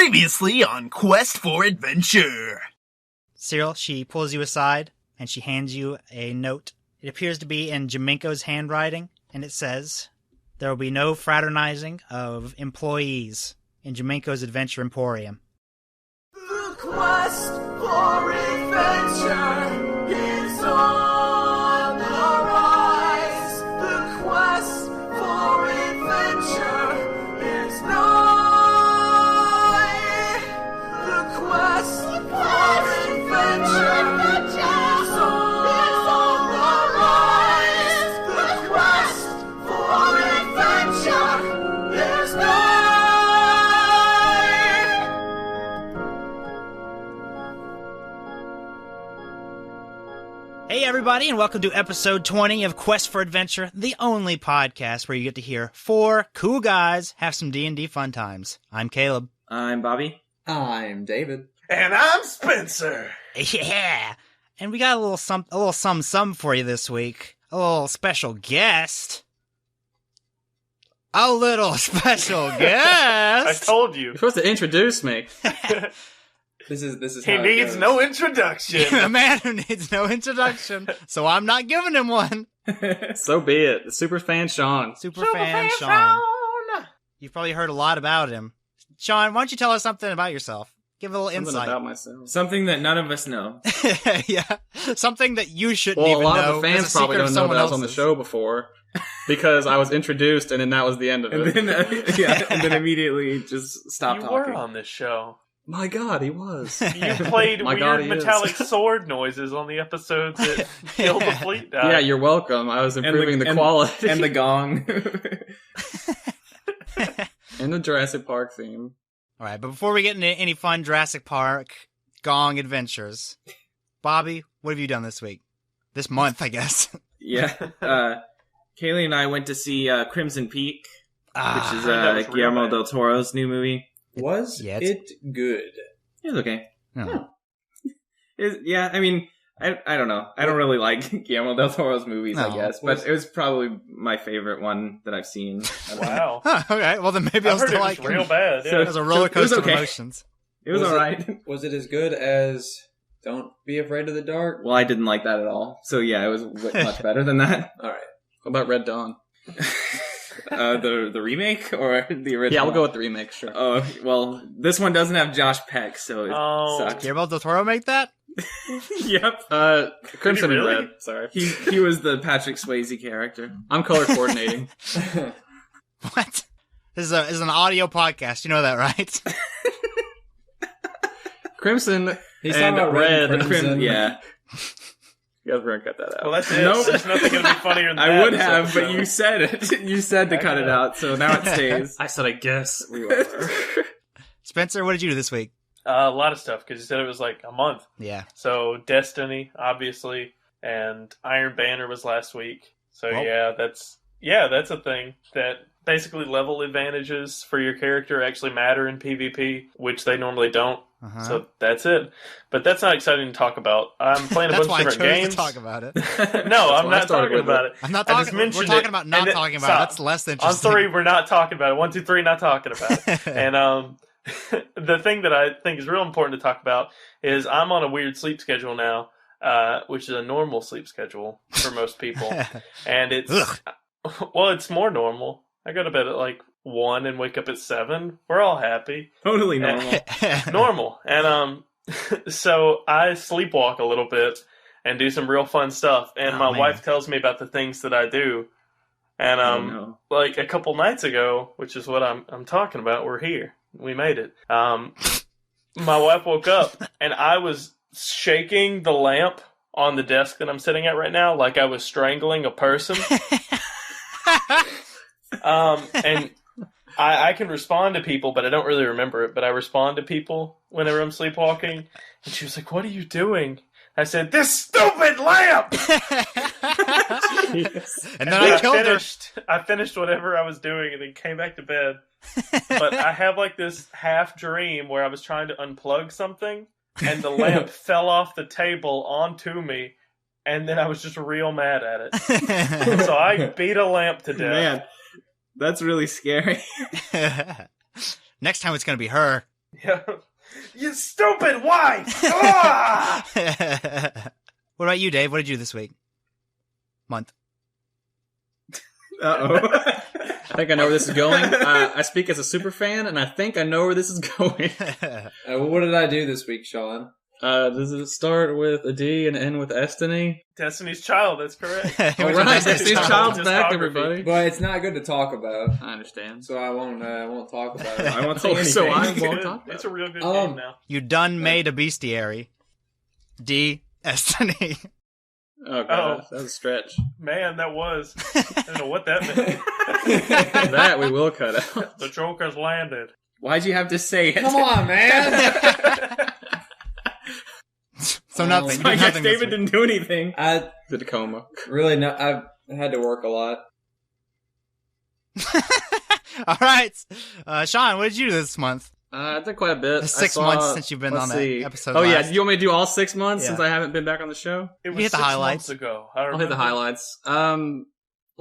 Previously on Quest for Adventure. Cyril, she pulls you aside, and she hands you a note. It appears to be in Jaminko's handwriting, and it says, "There will be no fraternizing of employees in Jaminko's Adventure Emporium." The quest for adventure is on the rise. The quest for adventure is nigh. The quest for adventure is on the rise. The quest for adventure is nigh. Hey everybody, and welcome to episode 20 of Quest for Adventure, the only podcast where you get to hear four cool guys have some D&D fun times. I'm Caleb. I'm Bobby. I'm David. And I'm Spencer. Yeah! And we got a little some for you this week. A little special guest. A little special I guest! told you. You're supposed to introduce me. This is He how it needs goes. no introduction. A man who needs no introduction, so I'm not giving him one. So be it. The super fan Sean. Superfan Sean. You've probably heard a lot about him. Sean, why don't you tell us something about yourself? Give a little Something insight. about myself. Something that none of us know. Yeah, something that you shouldn't Well, a even lot know. of the fans It's a probably secret don't of know someone that I was on the else's. show before because I was introduced and then that was the end of And it. then, and then immediately just stop You talking. were on this show. My God, he was. You played My God, weird he is. metallic sword noises on the episodes that killed the fleet died. Yeah, you're welcome. I was improving the and- quality And the gong. and the Jurassic Park theme. All right, but before we get into any fun Jurassic Park Gong adventures, Bobby, what have you done this week? This month, I guess. Yeah. Kaylee and I went to see Crimson Peak, which is that was real Guillermo bad. del Toro's new movie. Was Yeah, it's- it good? It was okay. No. Yeah, I mean, I don't know. I don't really like Guillermo del Toro's movies, I No. guess. But it was probably my favorite one that I've seen. Wow. Huh, okay, well then maybe I'll I've heard still it like was real him. bad. So- Yeah. It was a roller It was coaster of okay. emotions. It was Was it- alright. Was it as good as Don't Be Afraid of the Dark? Well, I didn't like that at all. So yeah, it was much better than that. All right. What about Red Dawn? The remake or the original? Yeah, we'll go with the remake, sure. Oh, well, this one doesn't have Josh Peck, so it Oh. sucked. Guillermo del Toro make that? Yep. Crimson and really? Red, sorry. He was the Patrick Swayze character. I'm color coordinating. What? This is an audio podcast, you know that, right? Crimson He's and talking about Red Red. and Crimson. Yeah. You guys were gonna cut that out. Well, that's it. Nope. There's nothing going to be funnier than that. I would this have, but episode. you said it. You said to I cut it know. out, so now it stays. I said I guess. We were. Spencer, what did you do this week? A lot of stuff, because you said it was like a month. Yeah. So, Destiny, obviously, and Iron Banner was last week. So, Well- that's a thing that basically level advantages for your character actually matter in PvP, which they normally don't. Uh-huh. So, that's it. But that's not exciting to talk about. I'm playing a That's bunch why I of chose different games. to talk about it. No, I'm why I not started talking with about it. it. I'm not I just talking. We're mentioned talking it, about and not then- talking about stop. it. That's less On interesting. 3, we're not talking about it. 1, 2, 3, not talking about it. And the thing that I think is real important to talk about is I'm on a weird sleep schedule now, which is a normal sleep schedule for most people, and it's Ugh. well, it's more normal. I go to bed at like 1 and wake up at 7. We're all happy, Totally normal. normal, and so I sleepwalk a little bit and do some real fun stuff. And Oh, my man. wife tells me about the things that I do. And Oh, no. like a couple nights ago, which is what I'm talking about, we're here. We made it. My wife woke up and I was shaking the lamp on the desk that I'm sitting at right now like I was strangling a person. And I can respond to people, but I don't really remember it. But I respond to people whenever I'm sleepwalking. And she was like, "What are you doing?" I said, "This stupid lamp!" And then I killed her. I finished whatever I was doing and then came back to bed. But I have like this half dream where I was trying to unplug something and the lamp fell off the table onto me, and then I was just real mad at it. So I beat a lamp to death. Man, that's really scary. Next time it's going to be her. Yeah. You stupid wife! Ah! What about you, Dave? What did you do this week? Month. Uh-oh. I think I know where this is going. I speak as a super fan, and I think I know where this is going. What did I do this week, Sean? Does it start with a D and end with Destiny? Destiny's Child, that's correct. All right, Destiny's Child's back, Discography. everybody. But it's not good to talk about, I understand. so I won't talk about it. I won't say Oh, anything. so I It's won't good. talk about It's a real good Um, game now. You done made a bestiary. D. Destiny. Oh, God, that was a stretch. Man, that was. I don't know what that meant. That we will cut out. The Joker's landed. Why'd you have to say it? Come on, man! So nothing. You I did guess nothing this David week. didn't do anything. I The Tacoma. really no. I've had to work a lot. All right. Sean, what did you do this month? I did quite a bit. The I 6 saw- months since you've been let's on that see. episode Oh, yeah. last. You want me to do all 6 months Yeah. since I haven't been back on the show? It was hit the 6 highlights. months ago. I'll hit the remember. highlights. Well,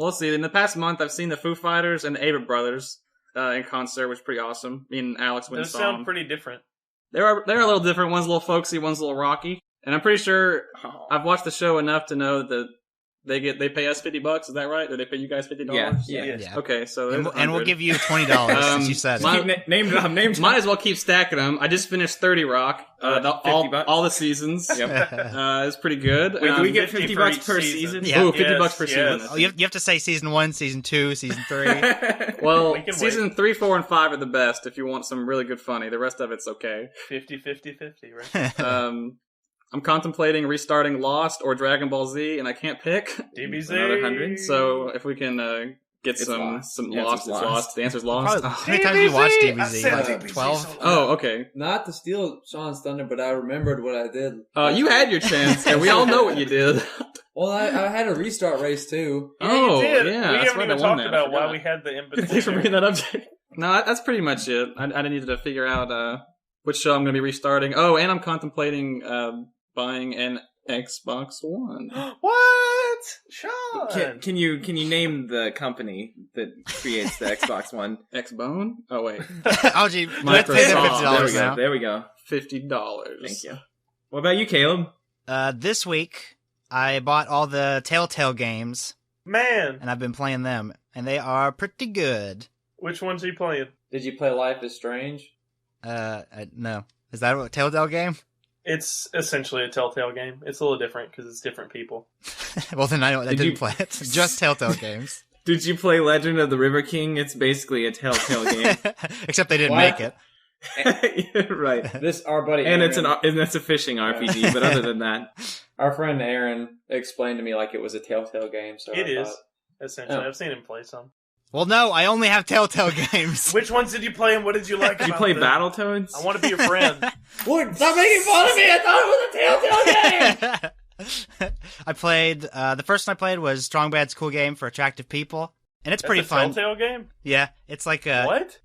let's see. In the past month, I've seen the Foo Fighters and the Avett Brothers in concert, which was pretty awesome. Me and Alex went and Those saw sound them. pretty different. They're a little different. One's a little folksy, one's a little rocky. And I'm pretty sure I've watched the show enough to know that they pay us $50. Is that right? Or they pay you guys $50? Yeah. Yeah. Okay, so And there's we'll 100. give you $20 since you said it. my- Name drop. Might as well keep stacking them. I just finished 30 Rock. $50. All the seasons. It's pretty good. Wait, do we get 50 $50 for each per season. season? Yeah. Ooh, $50 Yes, per yes. season. Oh, you have to say season 1, season 2, season 3. Well, We can season 3, 4, and 5 are the best if you want some really good funny. The rest of it's okay. 50, 50, 50, right? I'm contemplating restarting Lost or Dragon Ball Z, and I can't pick. DBZ. Another 100. So if we can get It's some Lost. some The answer's Lost, it's Lost. Lost. The answer's Lost. Probably, how many times have you watched I DBZ? said Like DBZ 12? so Oh, okay. Not to steal Sean's thunder, but I remembered what I did. You had your chance, and we all know what you did. Well, I had a restart race too. Oh, you did. yeah, We that's haven't right, even I won talked that, I about why forgot. we had the in Thanks for bringing that up, Jake. No, that's pretty much it. I needed to figure out which show I'm going to be restarting. Oh, and I'm contemplating buying an Xbox One. What? Sean! Can you name the company that creates the Xbox One? Xbone? Oh, wait. Oh, gee. Let's pay them Microsoft. $50 now. There we go. $50. Thank you. What about you, Caleb? This week, I bought all the Telltale games, Man, and I've been playing them, and they are pretty good. which ones are you playing? Did you play Life is Strange? No. Is that a Telltale game? It's essentially a Telltale game. It's a little different because it's different people. Well, then I Did didn't you- play it. Just Telltale games. Did you play Legend of the River King? It's basically a Telltale game. Except they didn't What? make it. Right. This our buddy And Aaron, it's a fishing RPG, but other than that, our friend Aaron explained to me like it was a Telltale game. So It I is, thought, essentially. Oh. I've seen him play some. Well, no, I only have Telltale games. Which ones did you play and what did you like did you about play them? Battletoads? I want to be your friend. What? Stop making fun of me! I thought it was a Telltale game. I played, the first one I played was Strong Bad's Cool Game for Attractive People. And it's That's pretty a fun. Telltale game? Yeah, it's like a... What?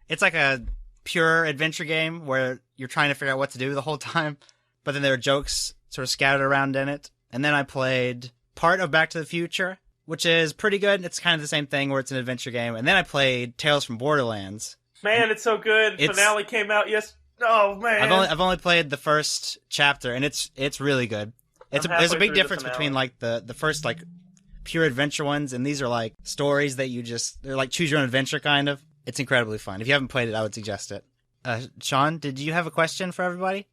it's like a pure adventure game where you're trying to figure out what to do the whole time, but then there are jokes sort of scattered around in it. And then I played part of Back to the Future, which is pretty good. It's kind of the same thing where it's an adventure game. And then I played Tales from Borderlands. Man, it's so good. It's- Finale came out. Yes. Oh man. I've only played the first chapter, and it's really good. There's a halfway big through the difference finale. between like the first like pure adventure ones, and these are like stories that they're like choose your own adventure kind of. It's incredibly fun. If you haven't played it, I would suggest it. Sean, did you have a question for everybody?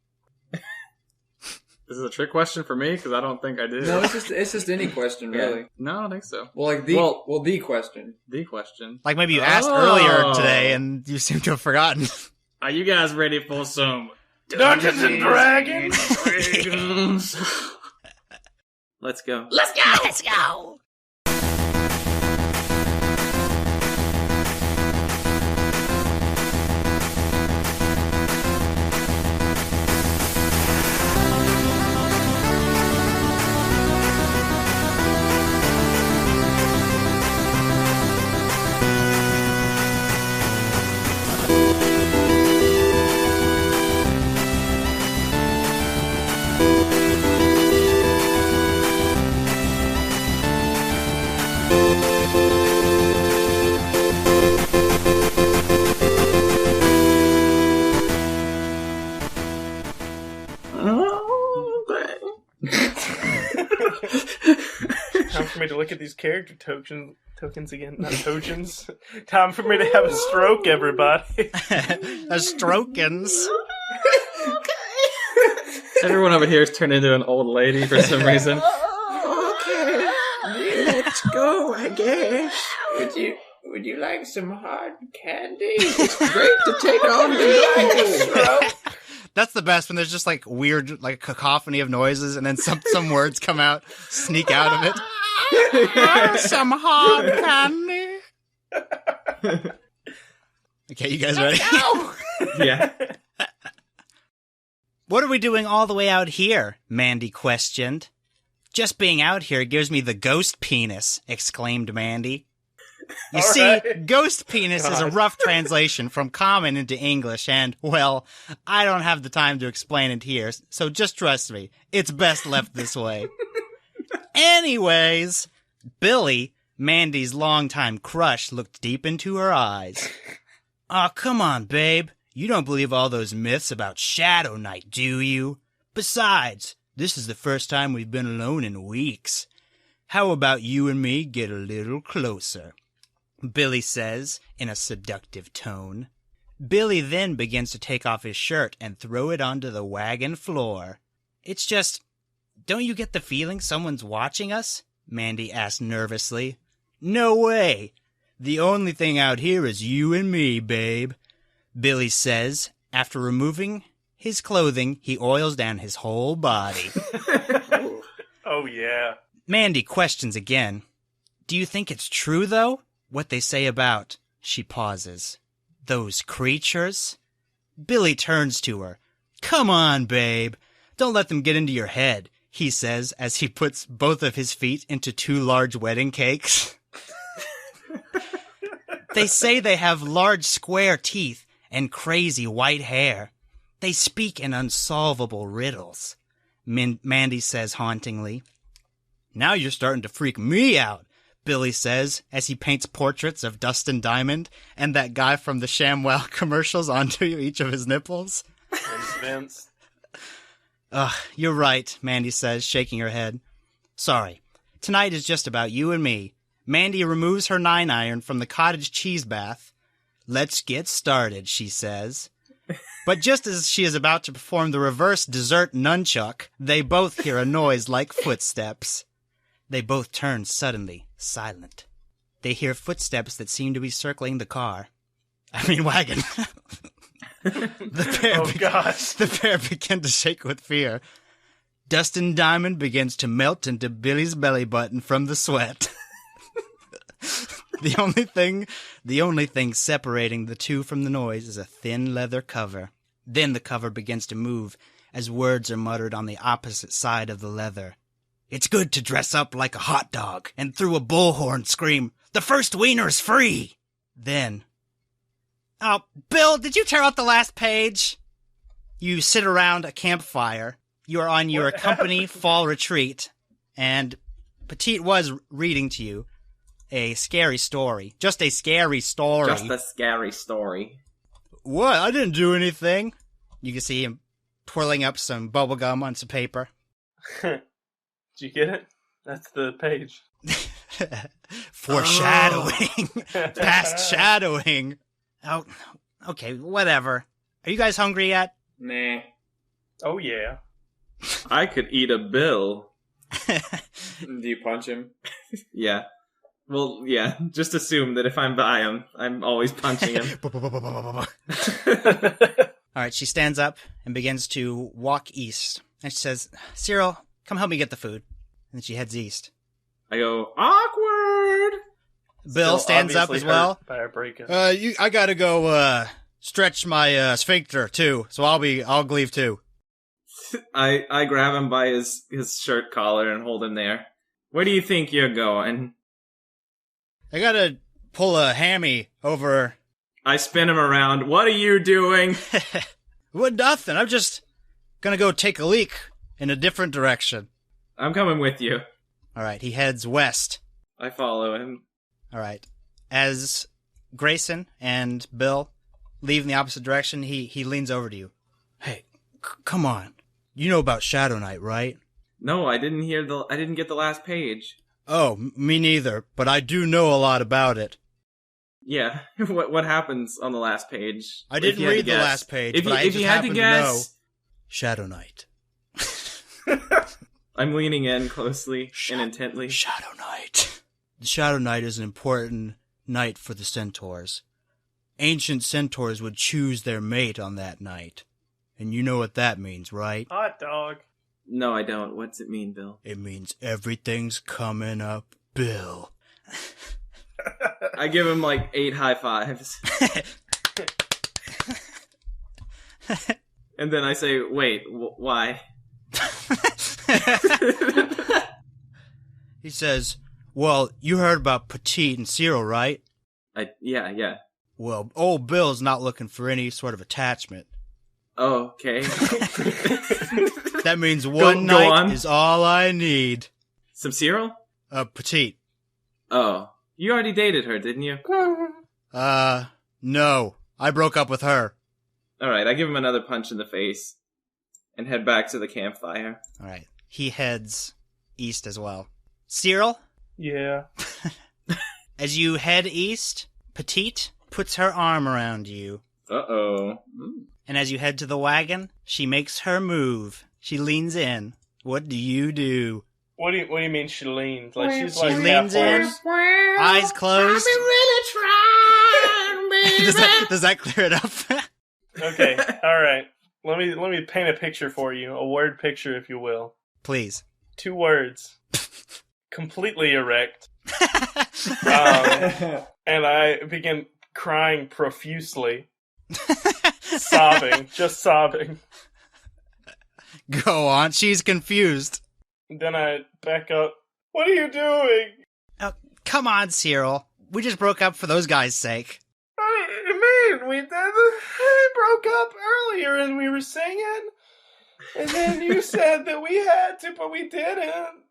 This is a trick question for me because I don't think I did. No, it's just any question really. No, I don't think so. Well, like the question. The question. Like maybe you asked Oh. earlier today, and you seem to have forgotten. Are you guys ready for some Dungeons and Dragons. Dragons? Let's go. Let's go. for me to look at these character tokens again. Not tokens. Time for me to have a stroke, everybody. A strokins. Everyone over here is turned into an old lady for some reason. Okay, let's go, I guess. Would you like some hard candy? It's great to take on the That's the best when there's just like weird, like cacophony of noises, and then some words come out, sneak out of it. Some hard candy. Okay, you guys ready? Yeah. What are we doing all the way out here? Mandy questioned. Just being out here gives me the ghost penis, exclaimed Mandy. You see, right. ghost penis is a rough translation from common into English, and, well, I don't have the time to explain it here, so just trust me. It's best left this way. Anyways, Billy, Mandy's longtime crush, looked deep into her eyes. Aw, come on, babe. You don't believe all those myths about Shadow Knight, do you? Besides, this is the first time we've been alone in weeks. How about you and me get a little closer? Billy says, in a seductive tone. Billy then begins to take off his shirt and throw it onto the wagon floor. It's just, don't you get the feeling someone's watching us? Mandy asked nervously. No way. The only thing out here is you and me, babe. Billy says, after removing his clothing, he oils down his whole body. Oh, yeah. Mandy questions again. Do you think it's true, though? What they say about, she pauses, those creatures? Billy turns to her. Come on, babe. Don't let them get into your head, he says as he puts both of his feet into 2 large wedding cakes. They say they have large square teeth and crazy white hair. They speak in unsolvable riddles, Mandy says hauntingly. Now you're starting to freak me out, Billy says as he paints portraits of Dustin Diamond and that guy from the ShamWow commercials onto each of his nipples. Vince. Ugh, you're right, Mandy says, shaking her head. Sorry. Tonight is just about you and me. Mandy removes her 9-iron from the cottage cheese bath. Let's get started, she says. But just as she is about to perform the reverse dessert nunchuck, they both hear a noise like footsteps. They both turn suddenly, silent. They hear footsteps that seem to be circling the wagon. The pair begin to shake with fear. Dustin Diamond begins to melt into Billy's belly button from the sweat. The only thing separating the two from the noise is a thin leather cover. Then the cover begins to move as words are muttered on the opposite side of the leather. It's good to dress up like a hot dog and through a bullhorn scream, "The first wiener's free!" Then, oh, Bill, did you tear out the last page? You sit around a campfire. You are on your company fall retreat, and Petite was reading to you a scary story. Just a scary story. Just a scary story. What? I didn't do anything. You can see him twirling up some bubble gum on some paper. Did you get it? That's the page. Foreshadowing. Past shadowing. Oh, okay, whatever. Are you guys hungry yet? Nah. Oh, yeah. I could eat a bill. Do you punch him? Yeah. Well, yeah. Just assume that if I'm by him, I'm always punching him. All right, she stands up and begins to walk east. And she says, Cyril, come help me get the food. And then she heads east. I go, awkward! Bill stands up as well. By a break-in. I gotta go, stretch my, sphincter, too. So I'll leave, too. I grab him by his shirt collar and hold him there. Where do you think you're going? I gotta pull a hammy over. I spin him around. What are you doing? What, nothing. I'm just gonna go take a leak in a different direction. I'm coming with you. All right, he heads west. I follow him. All right. As Grayson and Bill leave in the opposite direction, he leans over to you. Hey, come on. You know about Shadow Knight, right? No, I didn't get the last page. Oh, me neither, but I do know a lot about it. Yeah. What happens on the last page? I didn't read the last page, If but you, I if just you had to happened to guess, know. Shadow Knight. I'm leaning in closely and intently. Shadow Knight. The Shadow Knight is an important night for the centaurs. Ancient centaurs would choose their mate on that night. And you know what that means, right? Hot dog. No, I don't. What's it mean, Bill? It means everything's coming up, Bill. I give him like 8 high fives. And then I say, wait, why? He says, well, you heard about Petite and Cyril, right? Yeah. Well, old Bill's not looking for any sort of attachment. Oh, okay. That means Go one night on. is all I need. Some Cyril? Petite. Oh. You already dated her, didn't you? No. I broke up with her. Alright, I give him another punch in the face. And head back to the campfire. Alright. He heads east as well. Cyril, Yeah. as you head east, Petite puts her arm around you. Uh-oh. And as you head to the wagon, she makes her move. She leans in. What do you do? What do you mean she leans? Like she's She like leans in, eyes closed. really trying, baby. Does that clear it up? Okay, all right. Let me paint a picture for you, a word picture, if you will. Please. 2 words. Completely erect. And I begin crying profusely, just sobbing. Go on. She's confused. Then I back up. What are you doing? Oh, come on, Cyril. We just broke up for those guys' sake. What do you mean? We broke up earlier and we were singing, and then you said that we had to, but we didn't.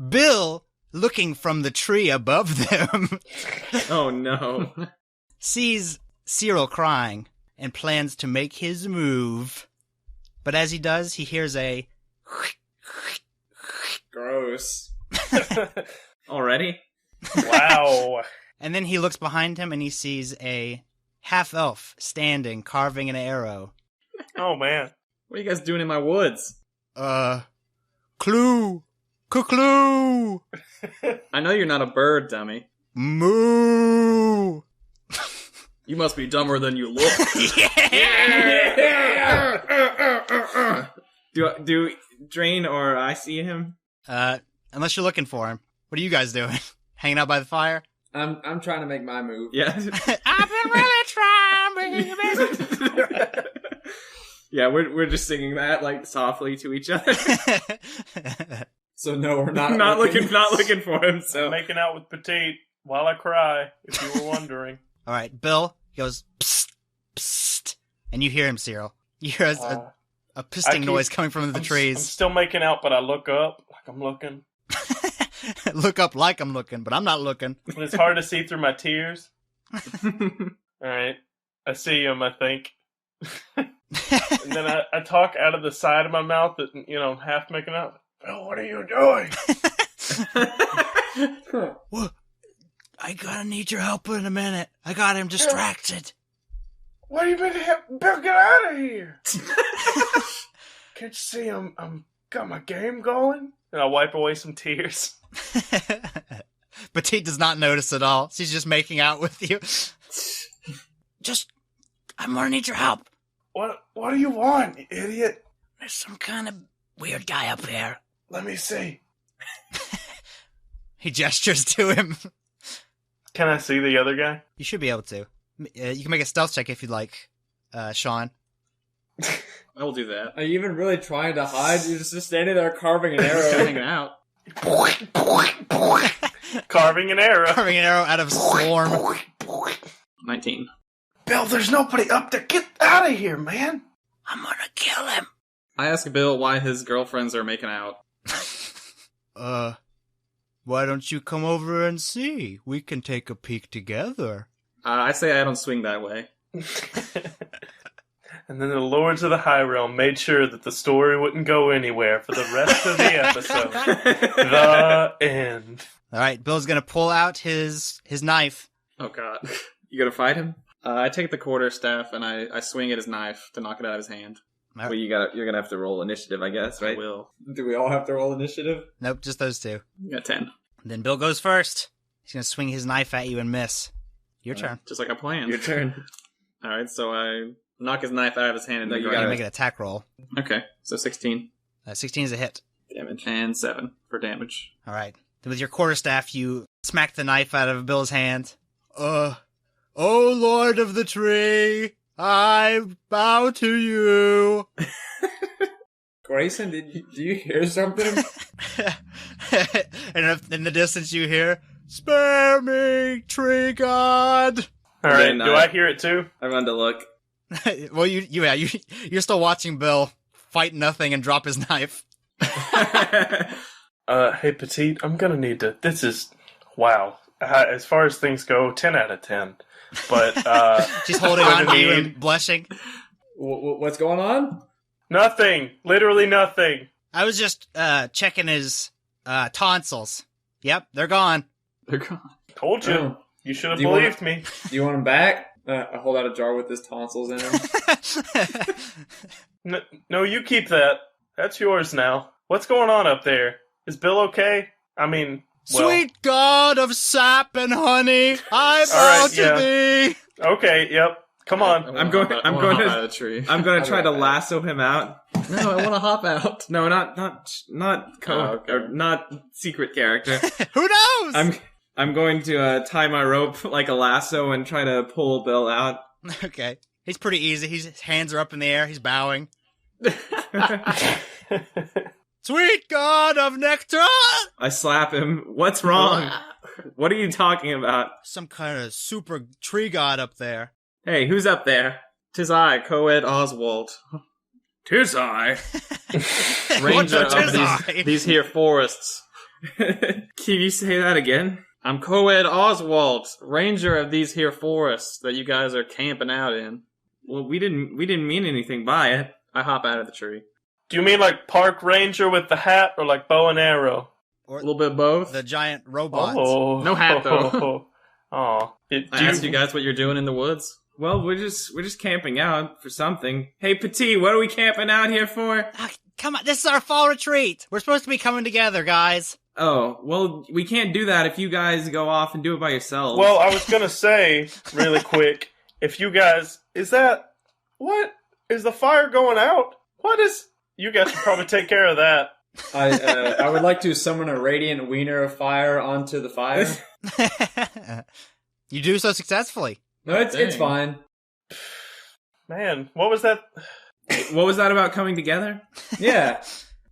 Bill, looking from the tree above them, Oh no. sees Cyril crying and plans to make his move. But as he does, he hears a... Gross. Already? Wow. And then he looks behind him and he sees a half-elf standing, carving an arrow. Oh man. What are you guys doing in my woods? Clue! Clue! I know you're not a bird, dummy. Moo! You must be dumber than you look. Do Drain or I see him? Unless you're looking for him. What are you guys doing? Hanging out by the fire? I'm trying to make my move. Yeah. I've been really trying, baby. Yeah, we're just singing that like softly to each other. So no, we're not not looking for him. So I'm making out with Petite while I cry, if you were wondering. All right, Bill goes, psst, psst, and you hear him, Cyril. You hear a pisting noise coming from the I'm trees. still making out, but I look up like I'm looking. Look up like I'm looking, but I'm not looking. But it's hard to see through my tears. Alright. I see him, I think. And then I talk out of the side of my mouth that, half making out. Bill, what are you doing? Well, I gotta need your help in a minute. I got him distracted. What have you been Bill, get out of here. Can't you see I'm got my game going? And I wipe away some tears. Petite does not notice at all. She's just making out with you. I'm gonna need your help. What do you want, you idiot? There's some kind of weird guy up there. Let me see. He gestures to him. Can I see the other guy? You should be able to. You can make a stealth check if you'd like, Sean. I will do that. Are you even really trying to hide? You're just standing there carving an Just arrow. hanging out. Carving an arrow. Carving an arrow out of swarm. 19. Bill, there's nobody up there. Get out of here, man. I'm gonna kill him. I ask Bill why his girlfriends are making out. Why don't you come over and see? We can take a peek together. I say I don't swing that way. And then the Lords of the High Realm made sure that the story wouldn't go anywhere for the rest of the episode. The end. All right, Bill's gonna pull out his knife. Oh god. You gonna fight him? I take the quarterstaff and I swing at his knife to knock it out of his hand. Well, you're gonna have to roll initiative, I guess, right? I will. Do we all have to roll initiative? Nope, just those two. Got 10. Then Bill goes first. He's gonna swing his knife at you and miss. Your turn. Just like I planned. Your turn. Alright, so I knock his knife out of his hand and No, then you You're grab gonna gotta- make an attack roll. it. Okay, so 16 16 is a hit. damage and 7 for damage. All right. Then with your quarterstaff, you smack the knife out of Bill's hand. Oh Lord of the Tree, I bow to you. Grayson, do you hear something? And in the distance, you hear, "Spare me, Tree God." All right, Then do I hear it too? I run to look. Well, you're still watching Bill fight nothing and drop his knife. Hey, Petite, I'm gonna need to... This is... Wow. As far as things go, 10 out of 10. But, She's holding I'm on gonna to you need- and blushing. What's going on? Nothing! Literally nothing! I was just checking his tonsils. Yep, they're gone. They're gone. Told you. Oh. You should have Do you believed me. Do you want him back? I hold out a jar with his tonsils in him. No, you keep that. That's yours now. What's going on up there? Is Bill okay? I mean, well... Sweet God of sap and honey, I bow All right, to yeah. thee. Okay, yep. Come on. I'm going to to- hop out of the tree. I'm going to try to lasso him out. No, I want to hop out. No, not okay. or not secret character. Who knows? I'm going to tie my rope like a lasso and try to pull Bill out. Okay. He's pretty easy. His hands are up in the air. He's bowing. Sweet God of nectar! I slap him. What's wrong? What are you talking about? Some kind of super tree god up there. Hey, who's up there? 'Tis I, co-ed Oswald, 'Tis I. ranger What's a of tis I? these here forests. Can you say that again? I'm co-ed Oswald, ranger of these here forests that you guys are camping out in. Well, we didn't mean anything by it. I hop out of the tree. Do you mean like park ranger with the hat or like bow and arrow? A little bit of both. The giant robots. Oh. No hat, though. Oh. I asked you guys what you're doing in the woods. Well, we're just camping out for something. Hey, Petit, what are we camping out here for? Ah, come on, this is our fall retreat. We're supposed to be coming together, guys. Oh, well, we can't do that if you guys go off and do it by yourselves. Well, I was gonna say, really quick, if you guys... What? Is the fire going out? What is... You guys should probably take care of that. I would like to summon a radiant wiener of fire onto the fire. You do so successfully. No, it's Dang. fine. Man, what was that? What was that about coming together? Yeah.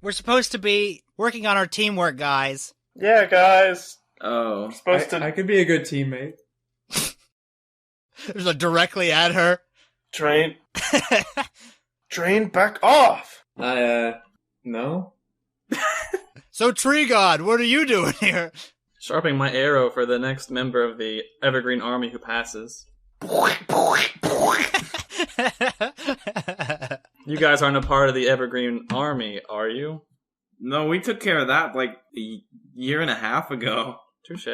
We're supposed to be working on our teamwork, guys. Yeah, guys. Oh. Supposed to I could be a good teammate. There's a directly at her. drain back off. No? So, Tree God, what are you doing here? Sharpening my arrow for the next member of the Evergreen army who passes. You guys aren't a part of the Evergreen army, are you? No, we took care of that like a year and a half ago. Touche.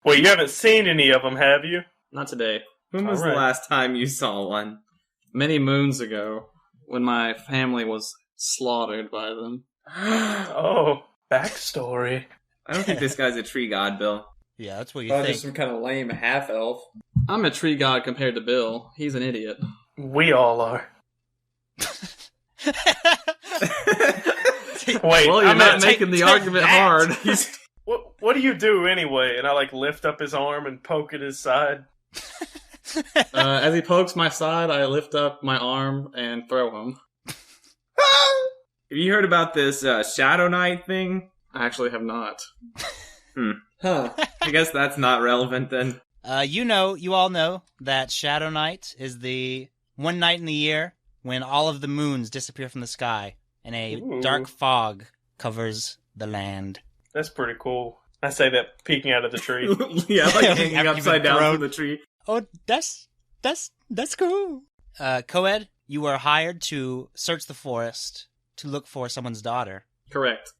Well, you haven't seen any of them, have you? Not today. When was Alright. the last time you saw one? Many moons ago, when my family was slaughtered by them. Oh, backstory. I don't think this guy's a tree god, Bill. Yeah, that's what you Probably think. just some kind of lame half-elf. I'm a tree god compared to Bill. He's an idiot. We all are. Wait, Well, you're I'm not gonna making the take argument that. hard. What do you do anyway? And I like lift up his arm and poke at his side. As he pokes my side, I lift up my arm and throw him. Have you heard about this Shadow Knight thing? I actually have not. Huh. I guess that's not relevant then. You all know that Shadow Night is the one night in the year when all of the moons disappear from the sky and a Ooh. dark fog covers the land. That's pretty cool. I say that peeking out of the tree. Yeah, like After hanging you've upside been down thrown. from the tree. Oh, that's cool. Coed, you were hired to search the forest to look for someone's daughter. Correct.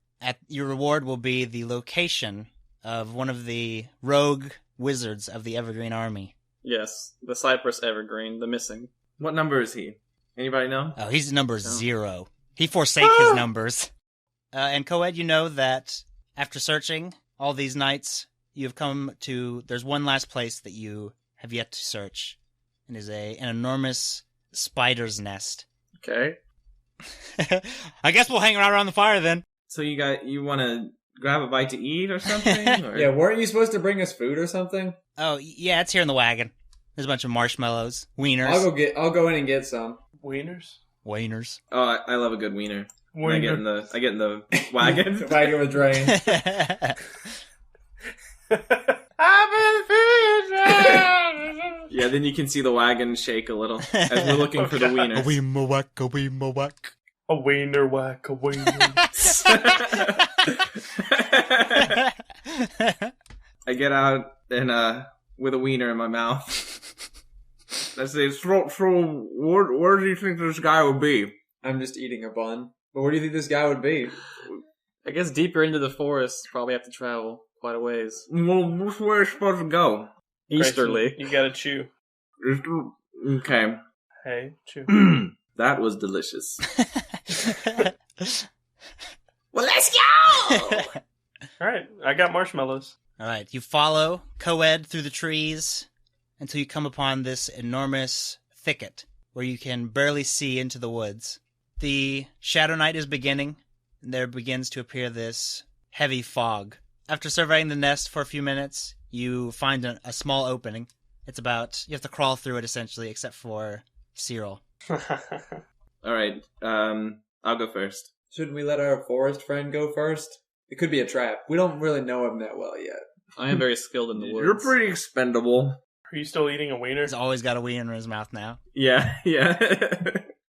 Your reward will be the location of one of the rogue wizards of the Evergreen army. Yes, the Cypress Evergreen, the missing. What number is he? Anybody know? Oh, he's number 0. He forsake his numbers. And Coed, you know that after searching all these nights, you have come to... There's one last place that you have yet to search. It is an enormous spider's nest. Okay. I guess we'll hang around the fire then. So you want to grab a bite to eat or something? Or? Yeah, weren't you supposed to bring us food or something? Oh, yeah, it's here in the wagon. There's a bunch of marshmallows, wieners. I'll go in and get some. Wieners? Wieners. Oh, I love a good wiener. Wiener. I get in the wagon. The wagon with drain. Yeah, then you can see the wagon shake a little as we're looking for the wieners. A wee whack, a wee whack. A wiener whack, a wiener. I get out and with a wiener in my mouth. I say, so where do you think this guy would be? I'm just eating a bun. But where do you think this guy would be? I guess deeper into the forest, probably have to travel quite a ways. Well, which way are we supposed to go? Easterly. You gotta chew. Okay. Hey, chew. That was delicious. Well, let's go! Alright, I got marshmallows. Alright, you follow Coed through the trees until you come upon this enormous thicket where you can barely see into the woods. The shadow night is beginning, and there begins to appear this heavy fog. After surveying the nest for a few minutes, you find a small opening. It's about... You have to crawl through it, essentially, except for Cyril. Alright, I'll go first. Shouldn't we let our forest friend go first? It could be a trap. We don't really know him that well yet. I am very skilled in the woods. You're pretty expendable. Are you still eating a wiener? He's always got a wiener in his mouth now. Yeah.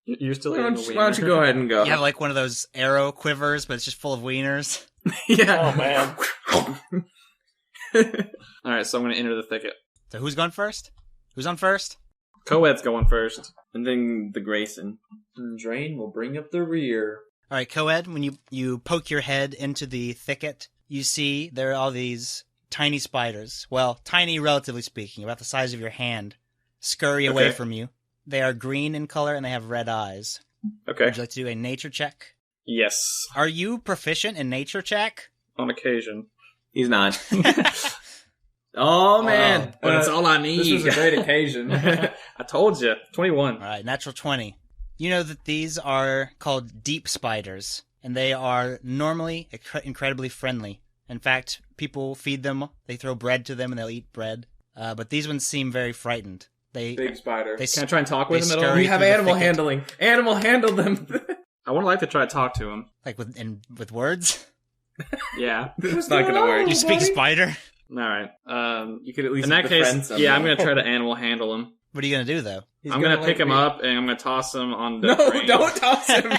You're still Why eating don't, a why don't you go ahead and go? You have like one of those arrow quivers, but it's just full of wieners. Yeah. Oh, man. Alright, so I'm going to enter the thicket. So who's going first? Who's on first? Coed's going first. And then the Grayson. And drain will bring up the rear. All right, Coed, when you poke your head into the thicket, you see there are all these tiny spiders. Well, tiny relatively speaking, about the size of your hand, scurry away from you. They are green in color and they have red eyes. Okay. Would you like to do a nature check? Yes. Are you proficient in nature check? On occasion. He's not. Oh, man. But it's all I need. This was a great occasion. I told you. 21. All right, natural 20. You know that these are called deep spiders, and they are normally incredibly friendly. In fact, people feed them, they throw bread to them, and they'll eat bread. But these ones seem very frightened. Big spider. Can I try and talk with him at all? scurry We have through the animal thicket. handling. Animal handle them. I would like to try to talk to him. Like with words? Yeah. It's not going to work. You speak spider? Alright. You could at least In that befriend case, someone. yeah, I'm going to try to animal handle him. What are you going to do, though? I'm going to pick him up and I'm going to toss him on the No, drain. don't toss him.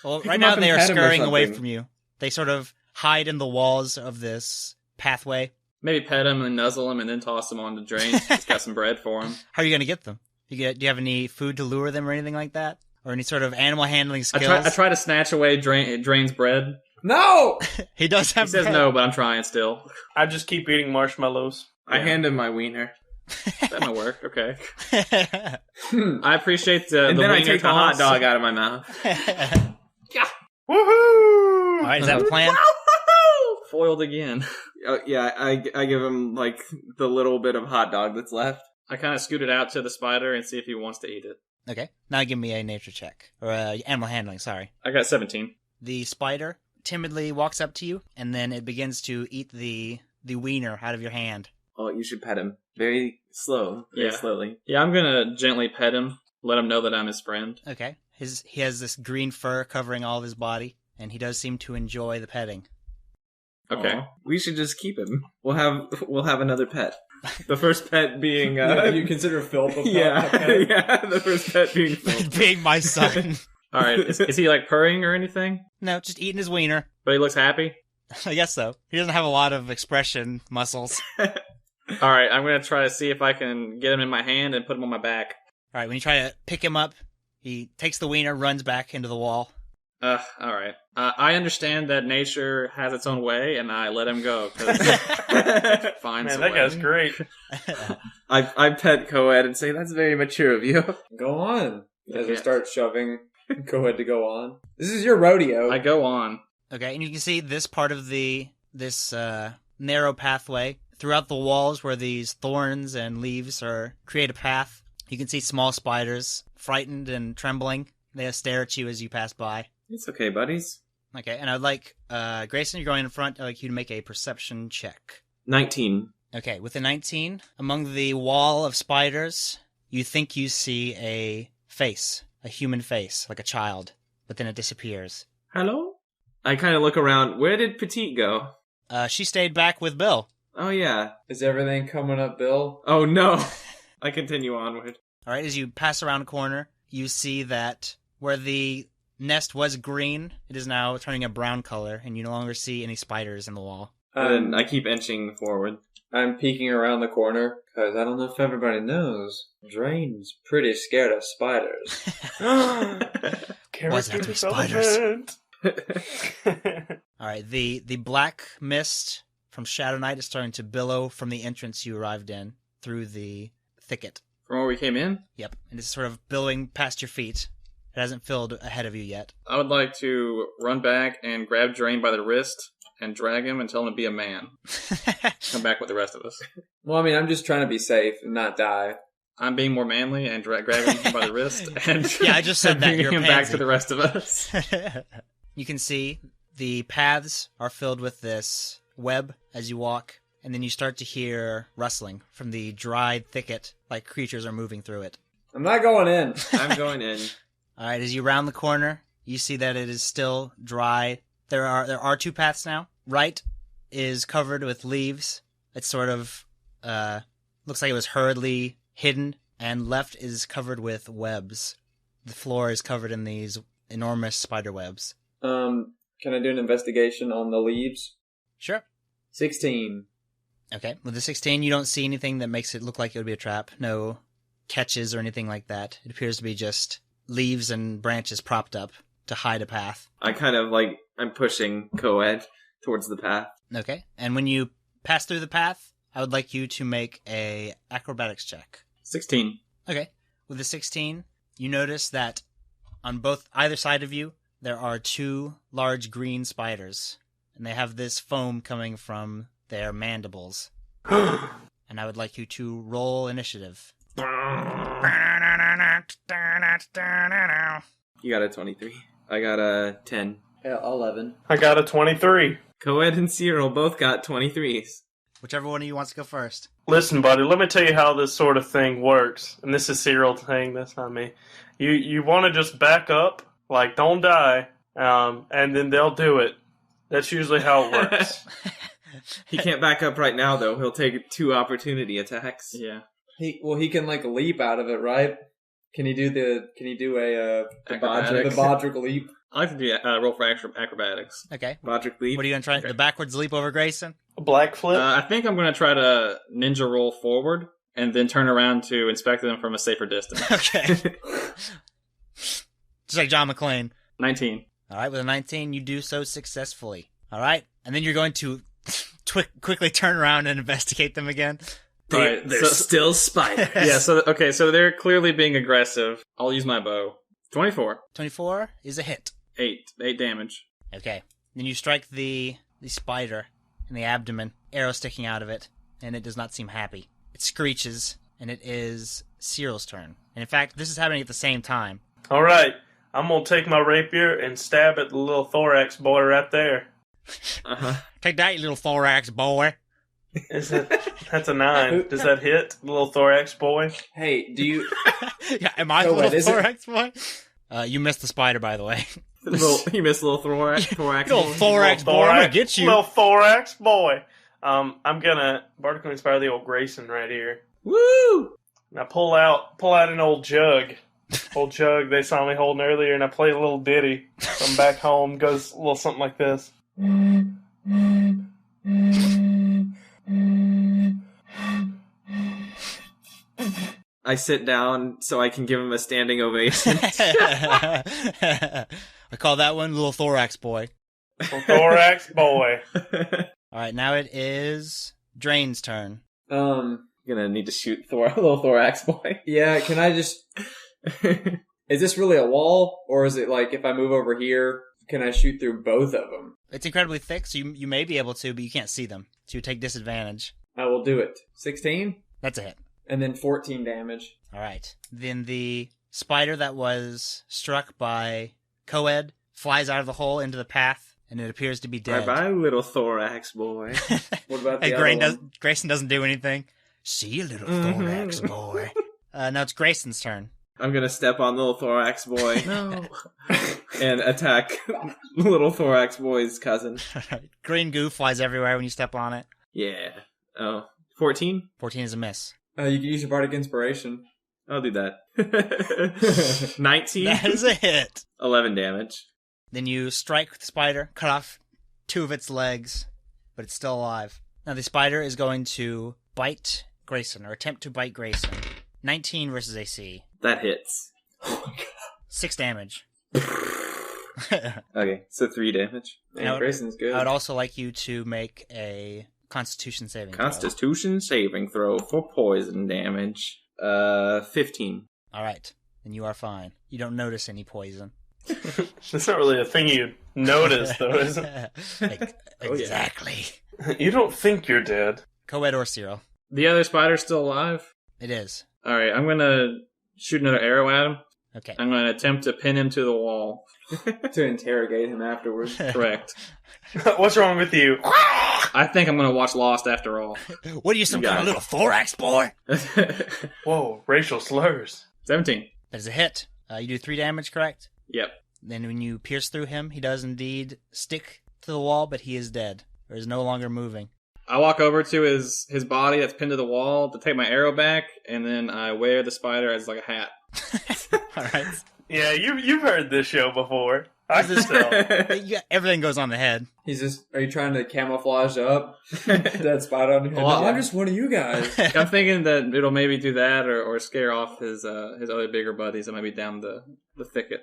Well, Pick right him now up and they are pet him or scurrying away something. from you. They sort of hide in the walls of this pathway. Maybe pet him and nuzzle him and then toss him on the drain. Just got some bread for him. How are you going to get them? Do you have any food to lure them or anything like that? Or any sort of animal handling skills? I try to snatch away Drain's bread. No! He does have He says bread. no, but I'm trying still. I just keep eating marshmallows. I Yeah. hand him my wiener. That might work. Okay. I appreciate the And then I wiener take the hot toss. dog out of my mouth. Woohoo! All right, is that the plan? Foiled again. Oh, yeah, I give him, like, the little bit of hot dog that's left. I kind of scoot it out to the spider and see if he wants to eat it. Okay, now give me a nature check. Or animal handling, sorry. I got 17. The spider timidly walks up to you, and then it begins to eat the wiener out of your hand. Oh, you should pet him. Very Yeah. slowly. Yeah, I'm gonna gently pet him, let him know that I'm his friend. Okay. He has this green fur covering all of his body, and he does seem to enjoy the petting. Okay. Aw, we should just keep him. We'll have another pet. The first pet being you consider Philip a pet? yeah, the first pet being Phil. Being my son. All right. Is he like purring or anything? No, just eating his wiener. But he looks happy. I guess so. He doesn't have a lot of expression muscles. All right. I'm gonna try to see if I can get him in my hand and put him on my back. All right, when you try to pick him up, he takes the wiener, runs back into the wall. All right. I understand that nature has its own way, and I let him go. Finds Man, that guy's great. I pet Coed and say, that's very mature of you. Go on. As I start shoving Coed to go on. This is your rodeo. I go on. Okay, and you can see this part of this narrow pathway. Throughout the walls where these thorns and leaves create a path, you can see small spiders, frightened and trembling. They stare at you as you pass by. It's okay, buddies. Okay, and I'd like, Grayson, you're going in front. I'd like you to make a perception check. 19. Okay, with a 19, among the wall of spiders, you think you see a face, a human face, like a child, but then it disappears. Hello? I kind of look around. Where did Petite go? She stayed back with Bill. Oh, yeah. Is everything coming up, Bill? Oh, no. I continue onward. All right, as you pass around a corner, you see that where the nest was green, it is now turning a brown color, and you no longer see any spiders in the wall. And I keep inching forward. I'm peeking around the corner, because I don't know if everybody knows, Drain's pretty scared of spiders. What's that to spiders? All right, the black mist from Shadow Knight is starting to billow from the entrance you arrived in through the thicket. From where we came in? Yep, and it's sort of billowing past your feet. It hasn't filled ahead of you yet. I would like to run back and grab Drain by the wrist and drag him and tell him to be a man. Come back with the rest of us. Well, I mean, I'm just trying to be safe and not die. I'm being more manly and grabbing him by the wrist and yeah, I just said that. bringing You're him back to the rest of us. You can see the paths are filled with this web as you walk, and then you start to hear rustling from the dried thicket, like creatures are moving through it. I'm not going in. I'm going in. All right, as you round the corner, you see that it is still dry. There are two paths now. Right is covered with leaves. It's sort of looks like it was hurriedly hidden, and left is covered with webs. The floor is covered in these enormous spider webs. Can I do an investigation on the leaves? Sure. 16. Okay, with the 16, you don't see anything that makes it look like it would be a trap. No catches or anything like that. It appears to be just leaves and branches propped up to hide a path. I kind of I'm pushing Coed towards the path. Okay, and when you pass through the path, I would like you to make a acrobatics check. 16. Okay, with the 16, you notice that on either side of you, there are two large green spiders, and they have this foam coming from their mandibles. And I would like you to roll initiative. You got a 23. I got a 10. 11. I got a 23. Coed and Cyril both got 23s. Whichever one of you wants to go first. Listen, buddy, let me tell you how this sort of thing works. And this is Cyril saying this, not me. You want to just back up, like, don't die, and then they'll do it. That's usually how it works. He can't back up right now, though. He'll take 2 opportunity attacks. Yeah. He can leap out of it, right? Can he do the Acrobatics. Bodric leap? I like to do roll for acrobatics. Okay. Bodric leap. What are you going to try? Okay. The backwards leap over Grayson? A black flip? I think I'm going to try to ninja roll forward and then turn around to inspect them from a safer distance. Okay. Just like John McClane. 19. All right, with a 19, you do so successfully. All right, and then you're going to quickly turn around and investigate them again. They're still spiders. Yeah, so they're clearly being aggressive. I'll use my bow. 24. 24 is a hit. 8 damage. Okay, then you strike the spider in the abdomen, arrow sticking out of it, and it does not seem happy. It screeches, and it is Cyril's turn. And in fact, this is happening at the same time. All right, I'm going to take my rapier and stab at the little thorax boy right there. Uh-huh. Take that, you little thorax boy. That's a 9. Does that hit, the little thorax boy? Hey, do you... Yeah, am I the little thorax boy? You missed the spider, by the way. You missed a little thorax. Little thorax boy, I'm gonna get you. Little thorax boy. I'm gonna bardic inspire the old Grayson right here. Woo! And I pull out an old jug. Old jug they saw me holding earlier, and I play a little ditty. From back home, goes a little something like this. I sit down so I can give him a standing ovation. I call that one Little Thorax Boy. Thorax boy. All right, now it is Drain's turn. Gonna need to shoot Little Thorax Boy. Yeah, can I just... Is this really a wall? Or is it like, if I move over here, can I shoot through both of them? It's incredibly thick, so you may be able to, but you can't see them. So you take disadvantage. I will do it. 16? That's a hit. And then 14 damage. All right. Then the spider that was struck by Coed flies out of the hole into the path, and it appears to be dead. Bye-bye, Little Thorax Boy. What about the Hey, other one? Grayson doesn't do anything. See you, Little Thorax Boy. Now it's Grayson's turn. I'm gonna step on Little Thorax Boy No. and attack Little Thorax Boy's cousin. Green goo flies everywhere when you step on it. Yeah. Oh, 14? 14 is a miss. You can use your Bardic Inspiration. I'll do that. 19? That is a hit. 11 damage. Then you strike the spider, cut off 2 of its legs, but it's still alive. Now the spider is going to bite Grayson, or attempt to bite Grayson. 19 versus AC. That hits. 6 damage. Okay, so 3 damage. Man, Grayson's good. I would also like you to make a Constitution saving throw. Constitution saving throw for poison damage. 15. All right, then you are fine. You don't notice any poison. That's not really a thing you notice, though, is it? Exactly. You don't think you're dead. Coed or Cyril? The other spider's still alive? It is. Alright, I'm gonna shoot another arrow at him. Okay. I'm gonna attempt to pin him to the wall. To interrogate him afterwards. Correct. What's wrong with you? I think I'm gonna watch Lost after all. What are you, some kind of little thorax boy? Whoa, racial slurs. 17. That is a hit. You do 3 damage, correct? Yep. Then when you pierce through him, he does indeed stick to the wall, but he is dead. Or is no longer moving. I walk over to his body that's pinned to the wall to take my arrow back, and then I wear the spider as like a hat. All right. Yeah, you've heard this show before. I can tell. Everything goes on the head. He's just, are you trying to camouflage up that spider on your head? Well, no, I'm just one of you guys. I'm thinking that it'll maybe do that or scare off his other bigger buddies that might be down the thicket.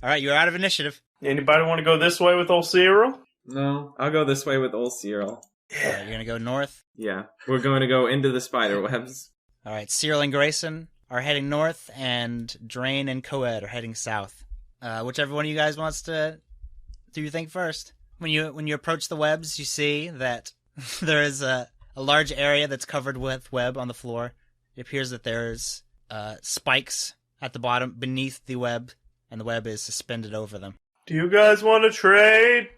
All right, you're out of initiative. Anybody want to go this way with old Cyril? No. I'll go this way with old Cyril. All right, you're going to go north. Yeah, we're going to go into the spider webs. All right, Cyril and Grayson are heading north, and Drain and Coed are heading south. Whichever one of you guys wants to do your thing first. When you approach the webs, you see that there is a large area that's covered with web on the floor. It appears that there's spikes at the bottom beneath the web, and the web is suspended over them. Do you guys want to trade?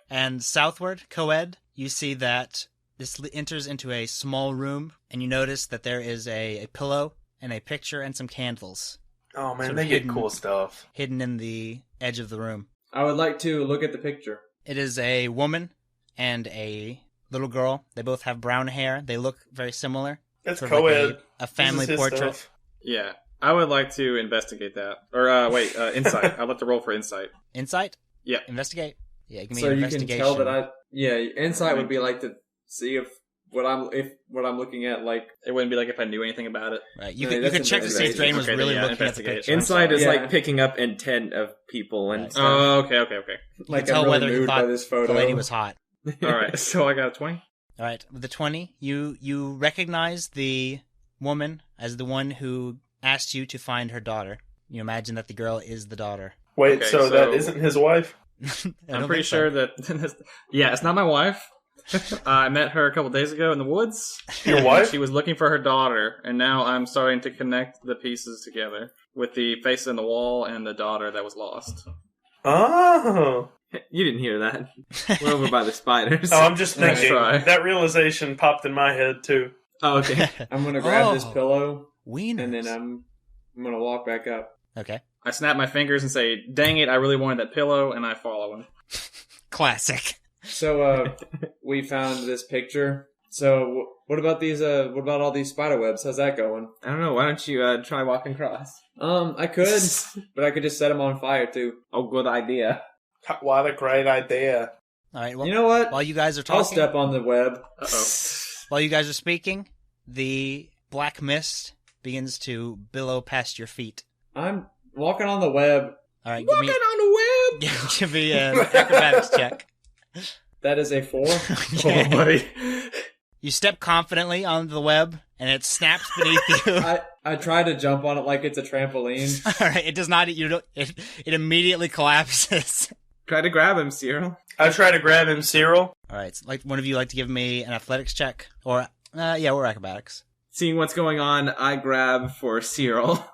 And southward, Coed, you see that this enters into a small room, and you notice that there is a pillow and a picture and some candles. Oh man, Sort of they get hidden- cool stuff. Hidden in the edge of the room. I would like to look at the picture. It is a woman and a little girl. They both have brown hair. They look very similar. That's Sort of co-ed. like a family This is his portrait. stuff. Yeah. I would like to investigate that. Or, insight. I'd like to roll for insight. Insight? Yeah. Investigate? Yeah, give me So an you can investigation. tell that insight would be like to see if what I'm looking at, like, It wouldn't be like if I knew anything about it. Right. You Okay, could that's check to see if Drain was Okay, really yeah, looking at the investigation. picture. Insight is Yeah. like picking up intent of people and Right. stuff. Oh, okay. You like can tell I'm really whether he moved by thought this the photo. lady was hot. Alright, so I got a 20. All right, with the 20, you recognize the woman as the one who asked you to find her daughter. You imagine that the girl is the daughter. Wait, Okay, so so- that isn't his wife? I'm pretty sure that... yeah, it's not my wife. I met her a couple days ago in the woods. Your wife? She was looking for her daughter, and now I'm starting to connect the pieces together with the face in the wall and the daughter that was lost. Oh. You didn't hear that. We're over by the spiders. Oh, I'm just Nice thinking. try. That realization popped in my head, too. Oh, okay. I'm gonna grab this Oh. pillow Wieners. and then I'm gonna walk back up. Okay. I snap my fingers and say, dang it, I really wanted that pillow, and I follow him. Classic. So we found this picture. So what about these? What about all these spider webs? How's that going? I don't know. Why don't you try walking across? I could, but I could just set them on fire too. Oh, good idea. What a great idea. All right. Well, You know what? while you guys are talking, I'll step on the web. Uh-oh. while you guys are speaking, the black mist begins to billow past your feet. I'm walking on the web. All right, Walking on the web. give me an acrobatics check. That is a 4. Okay. Oh, buddy. You step confidently onto the web, and it snaps beneath you. I try to jump on it like it's a trampoline. All right, it does not. It immediately collapses. Try to grab him, Cyril. I try to grab him, Cyril. All right, so one of you like to give me an athletics check, or or acrobatics. Seeing what's going on, I grab for Cyril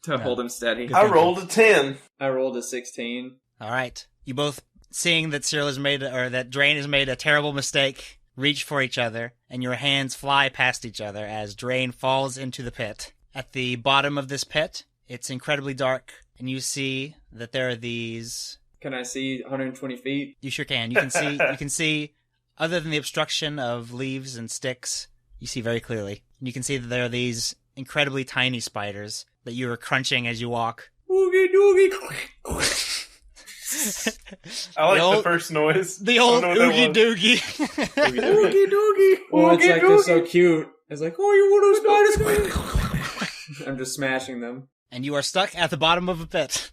to hold him steady. I rolled a 10. I rolled a 16. All right, you both seeing that Cyril has made that Drain has made a terrible mistake. Reach for each other, and your hands fly past each other as Drain falls into the pit. At the bottom of this pit, it's incredibly dark, and you see that there are these... Can I see 120 feet? You sure can. You can see, other than the obstruction of leaves and sticks, you see very clearly. And you can see that there are these incredibly tiny spiders that you are crunching as you walk. Oogie doogie. I like the first noise. The old oogie doogie. Oogie doogie. Well, it's like they're so cute. It's like, oh, you want those spiders? I'm just smashing them. And you are stuck at the bottom of a pit.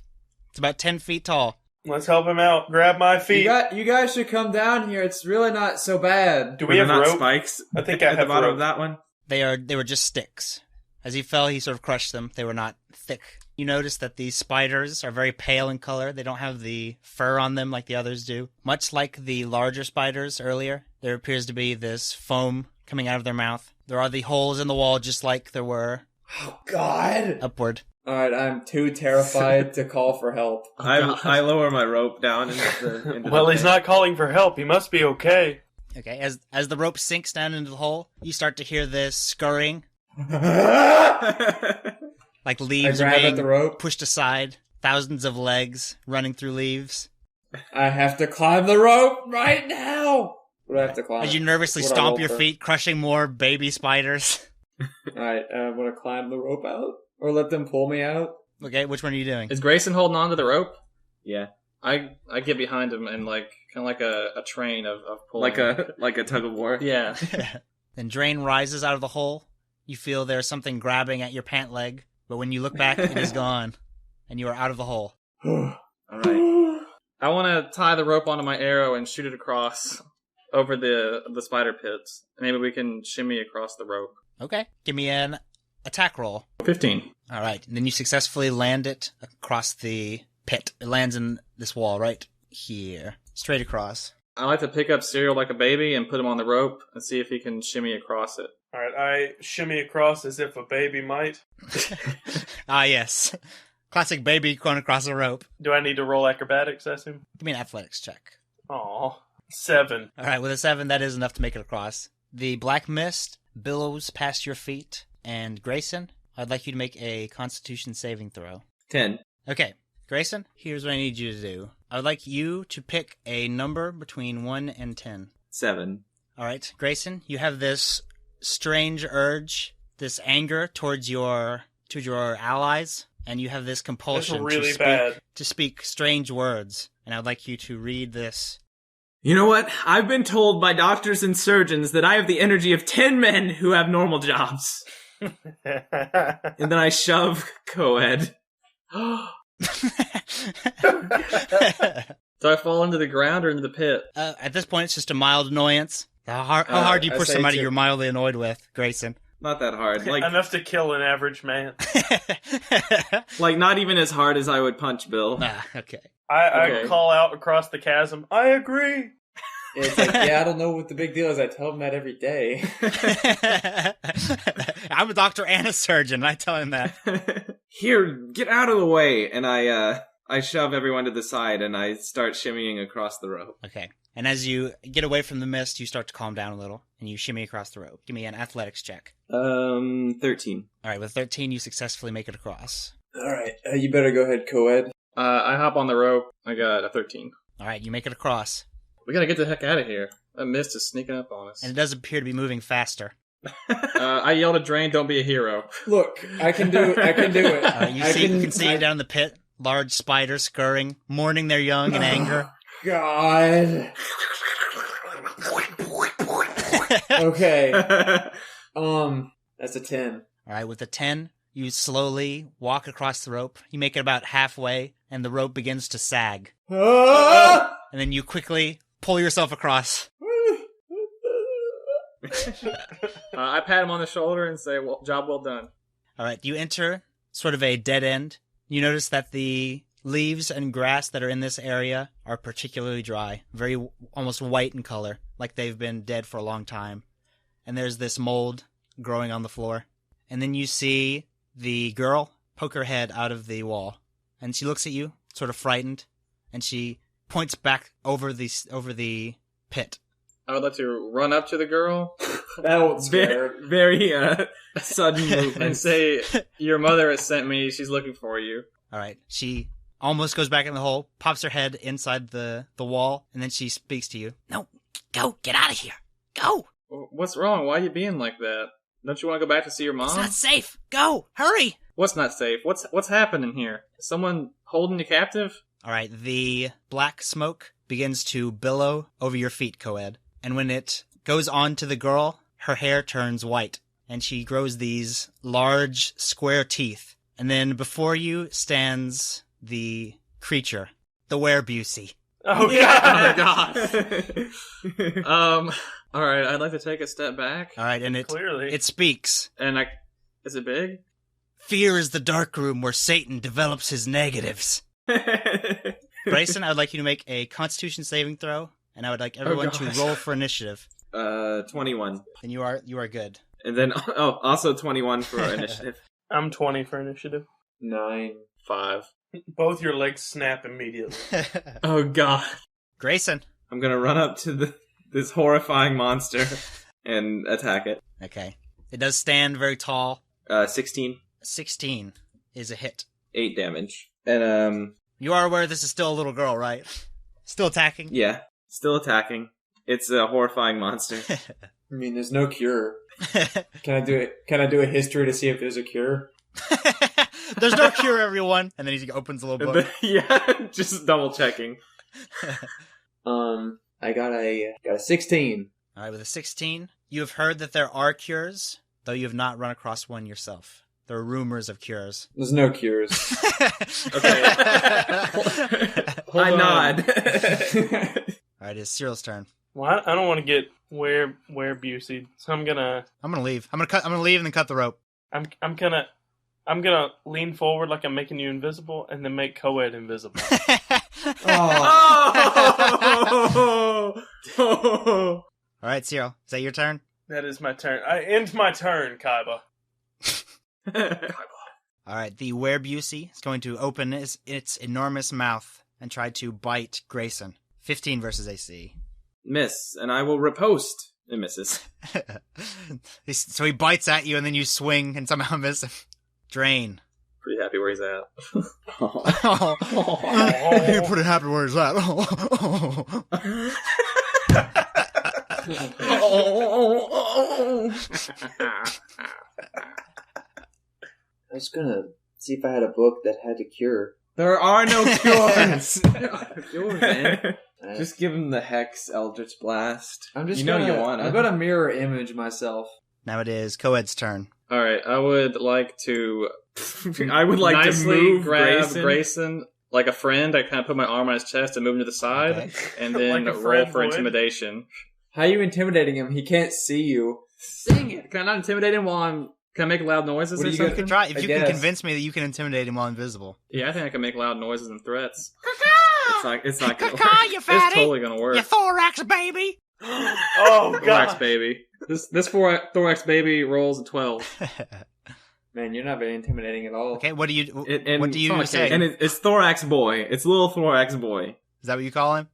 It's about 10 feet tall. Let's help him out. Grab my feet. You guys should come down here. It's really not so bad. Do we have not rope? Spikes? I think I at have the bottom rope. of that one. They were just sticks. As he fell, he sort of crushed them. They were not thick. You notice that these spiders are very pale in color. They don't have the fur on them like the others do. Much like the larger spiders earlier, there appears to be this foam coming out of their mouth. There are the holes in the wall just like there were Oh, God. upward. Alright, I'm too terrified to call for help. I lower my rope down into Well, the he's pit. not calling for help. He must be okay. Okay, as the rope sinks down into the hole, you start to hear this scurrying, like I leaves are grab at being the rope. pushed aside, thousands of legs running through leaves. I have to climb the rope right now. What do I have to climb? As you nervously What do I stomp roll your for? feet, crushing more baby spiders. Alright, I'm gonna climb the rope out? Or let them pull me out? Okay, which one are you doing? Is Grayson holding on to the rope? Yeah, I get behind him and kind of like a train of pulling. like a tug of war. Yeah. Then Drain rises out of the hole. You feel there's something grabbing at your pant leg, but when you look back, it is gone, and you are out of the hole. All right. I want to tie the rope onto my arrow and shoot it across over the spider pits. Maybe we can shimmy across the rope. Okay, give me an attack roll. 15. All right, and then you successfully land it across the pit. It lands in this wall right here, straight across. I like to pick up Cyril like a baby and put him on the rope and see if he can shimmy across it. All right, I shimmy across as if a baby might. Ah, yes. Classic baby going across a rope. Do I need to roll acrobatics, I assume? Give me an athletics check. Aw. 7. All right, with a 7, that is enough to make it across. The black mist billows past your feet, and Grayson, I'd like you to make a Constitution saving throw. 10. Okay, Grayson, here's what I need you to do. I would like you to pick a number between 1 and 10. 7. All right, Grayson, you have this strange urge, this anger towards your allies, and you have this That's compulsion really bad. to speak strange words. And I'd like you to read this. You know what? I've been told by doctors and surgeons that I have the energy of 10 men who have normal jobs. And then I shove co-ed. Do I fall into the ground or into the pit? At this point, it's just a mild annoyance. How hard do you I push say somebody two. you're mildly annoyed with, Grayson? Not that hard. Like Enough to kill an average man. not even as hard as I would punch Bill. Okay. I Okay. call out across the chasm, I agree. It's like, yeah, I don't know what the big deal is. I tell them that every day. I'm a doctor and a surgeon, and I tell him that. Here, get out of the way. And I shove everyone to the side and I start shimmying across the rope. Okay. And as you get away from the mist, you start to calm down a little, and you shimmy across the rope. Give me an athletics check. 13. All right, with 13, you successfully make it across. Alright, you better go ahead, co-ed. I hop on the rope. I got a 13. All right, you make it across, We gotta get the heck out of here. That mist is sneaking up on us. and it does appear to be moving faster. I yelled at Drain, don't be a hero. Look, I can do it. You can see down the pit, large spiders scurrying, mourning their young in anger. God. Okay. That's a 10. All right, with a 10, you slowly walk across the rope. You make it about halfway, and the rope begins to sag. Ah! And then you quickly pull yourself across. I pat him on the shoulder and say, well, job well done. All right, you enter sort of a dead end. You notice that the leaves and grass that are in this area are particularly dry, very almost white in color, like they've been dead for a long time. And there's this mold growing on the floor. And then you see the girl poke her head out of the wall. And she looks at you, sort of frightened, and she points back over the pit. I would like to run up to the girl That won't scare her. Very sudden movement. and say, your mother has sent me. She's looking for you. All right, she almost goes back in the hole, pops her head inside the wall, and then she speaks to you. No, go, get out of here. Go. What's wrong? Why are you being like that? Don't you want to go back to see your mom? It's not safe. Go, hurry. What's not safe? What's happening here? Is someone holding you captive? All right, the black smoke begins to billow over your feet, Coed. And when it goes on to the girl, her hair turns white, and she grows these large, square teeth. And then before you stands the creature, the werebusy. Oh, Oh God. God. All right. I'd like to take a step back. All right, and Clearly. it speaks. And is it big? Fear is the dark room where Satan develops his negatives. Grayson, I would like you to make a Constitution saving throw, and I would like everyone to gosh. roll for initiative. 21. And you are good. And then, also 21 for initiative. I'm 20 for initiative. 9. 5. Both your legs snap immediately. Oh, God. Grayson. I'm gonna run up to this horrifying monster and attack it. Okay. It does stand very tall. 16. 16 is a hit. 8 damage. And, You are aware this is still a little girl, right? Still attacking? yeah. Still attacking. It's a horrifying monster. I mean, there's no cure. Can I do it? Can I do a history to see if there's a cure? There's no cure, everyone. And then he opens a little book. Yeah, just double checking. I got a 16. All right, with a 16, you have heard that there are cures, though you have not run across one yourself. There are rumors of cures. There's no cures. Okay. I nod. All right, it's Cyril's turn. Well, I don't want to get where Busey, so I'm gonna leave. I'm gonna leave and then cut the rope. I'm gonna lean forward like I'm making you invisible, and then make Coed invisible. Oh! All right, Cyril, is that your turn? That is my turn. I end my turn, Kaiba. All right, the werebusy is going to open its enormous mouth and try to bite Grayson. 15 versus AC. Miss, and I will riposte. It misses. So he bites at you, and then you swing and somehow miss him. Drain. Pretty happy where he's at. You're pretty happy where he's at. I was gonna see if I had a book that had a cure. There are no cures. Yours, man. Just give him the Hex Eldritch Blast. I'm just you I'm gonna mirror image myself. Now it is Coed's turn. All right. I would like to I would like nicely to move grab Grayson. like a friend. I kind of put my arm on his chest and move him to the side, Okay. and then Like a roll friend for would. intimidation. How are you intimidating him? He can't see you. Sing it. Can I not intimidate him while I'm? Can I make loud noises What or are you You something? can try if I you can guess. convince me that you can intimidate him while invisible. Yeah, I think I can make loud noises and threats. It's not gonna work. You It's fatty. totally gonna work. You thorax baby. Oh Thorax God! baby. This thorax baby rolls a 12. Man, you're not very intimidating at all. Okay, what do you And what do you it's say? And it's Thorax Boy. It's little Thorax Boy. Is that what you call him?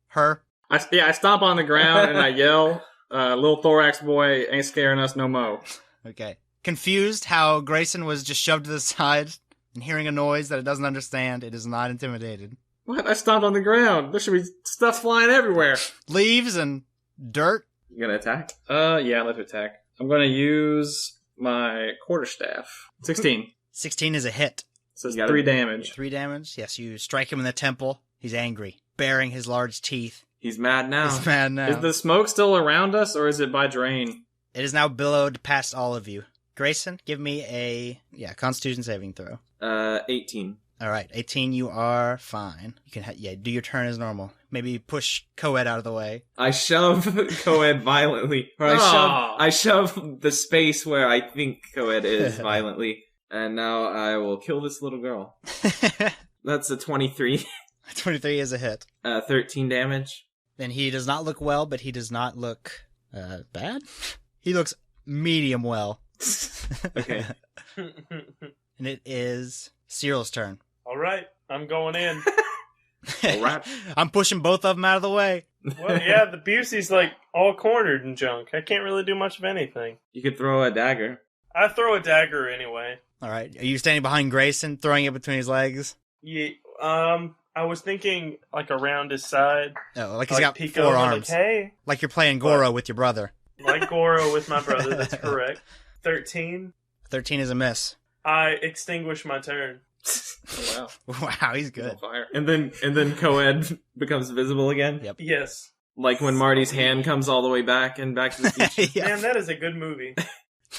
Her? I stomp on the ground and I yell, "Little thorax boy ain't scaring us no mo." Okay. Confused how Grayson was just shoved to the side and hearing a noise that it doesn't understand, it is not intimidated. What? I stomped on the ground. There should be stuff flying everywhere. Leaves and dirt. You gonna attack? Yeah, let's attack. I'm gonna use my quarterstaff. 16. 16 is a hit. So it's You gotta- 3 damage. 3 damage. Yes, you strike him in the temple. He's angry, baring his large teeth. He's mad now. He's mad now. Is the smoke still around us, or is it by drain? It is now billowed past all of you. Grayson, give me a Constitution saving throw. 18. All right, 18. You are fine. You can do your turn as normal. Maybe push Coed out of the way. I shove Coed violently, or I shove the space where I think Coed is violently, and now I will kill this little girl. That's a 23. 23 is a hit. 13 damage. Then he does not look well, but he does not look bad. He looks medium well. Okay. And it is Cyril's turn. All right, I'm going in. All right. I'm pushing both of them out of the way. Well, yeah, the Busey's like all cornered and junk. I can't really do much of anything. You could throw a dagger. I throw a dagger anyway. All right. Are you standing behind Grayson, throwing it between his legs? Yeah. I was thinking like around his side. Oh, like he's got peek 4 over, arms. Like, hey, like you're playing Goro with your brother. like Goro with my brother. That's correct. 13. 13 is a miss. I extinguish my turn. Oh, wow. Wow, he's good. On fire. And then Coed becomes visible again. Yep. Yes. Like when Marty's hand comes all the way back and Back to the Future. Yeah. Man, that is a good movie.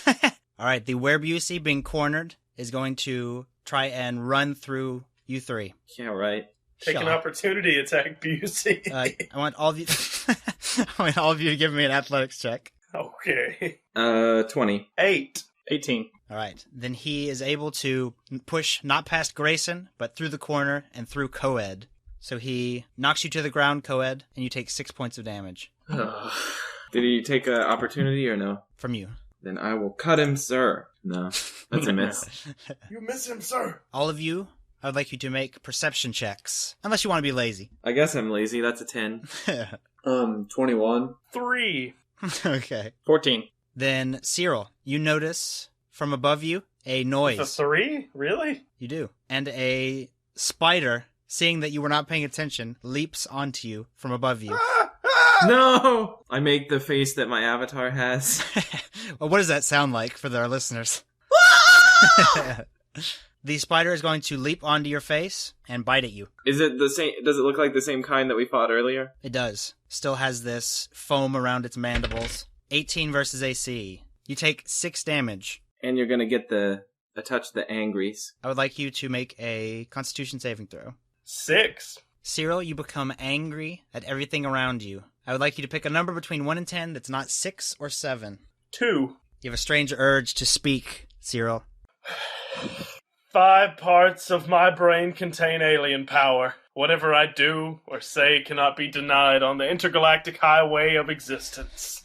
All right, the Werebusey being cornered is going to try and run through you three. Yeah, right. Take an opportunity attack, Busey. I want all of you. I want all of you to give me an athletics check. Okay. 20. 8. 18. All right, then he is able to push not past Grayson, but through the corner and through Coed. So he knocks you to the ground, Coed, and you take 6 points of damage. Did he take an opportunity or no? From you. Then I will cut him, sir. No, that's a miss. You miss him, sir. All of you, I would like you to make perception checks, unless you want to be lazy. I guess I'm lazy. That's a 10. 21. 3. Okay. 14. Then, Cyril, you notice from above you a noise. The 3? Really? You do. And a spider, seeing that you were not paying attention, leaps onto you from above you. No! I make the face that my avatar has. Well, what does that sound like for our listeners? The spider is going to leap onto your face and bite at you. Is it the same? Does it look like the same kind that we fought earlier? It does. Still has this foam around its mandibles. 18 versus AC. You take 6 damage. And you're gonna get a touch of the angries. I would like you to make a Constitution saving throw. 6. Cyril, you become angry at everything around you. I would like you to pick a number between 1 and 10 that's not 6 or 7. 2. You have a strange urge to speak, Cyril. 5 parts of my brain contain alien power. Whatever I do or say cannot be denied on the intergalactic highway of existence.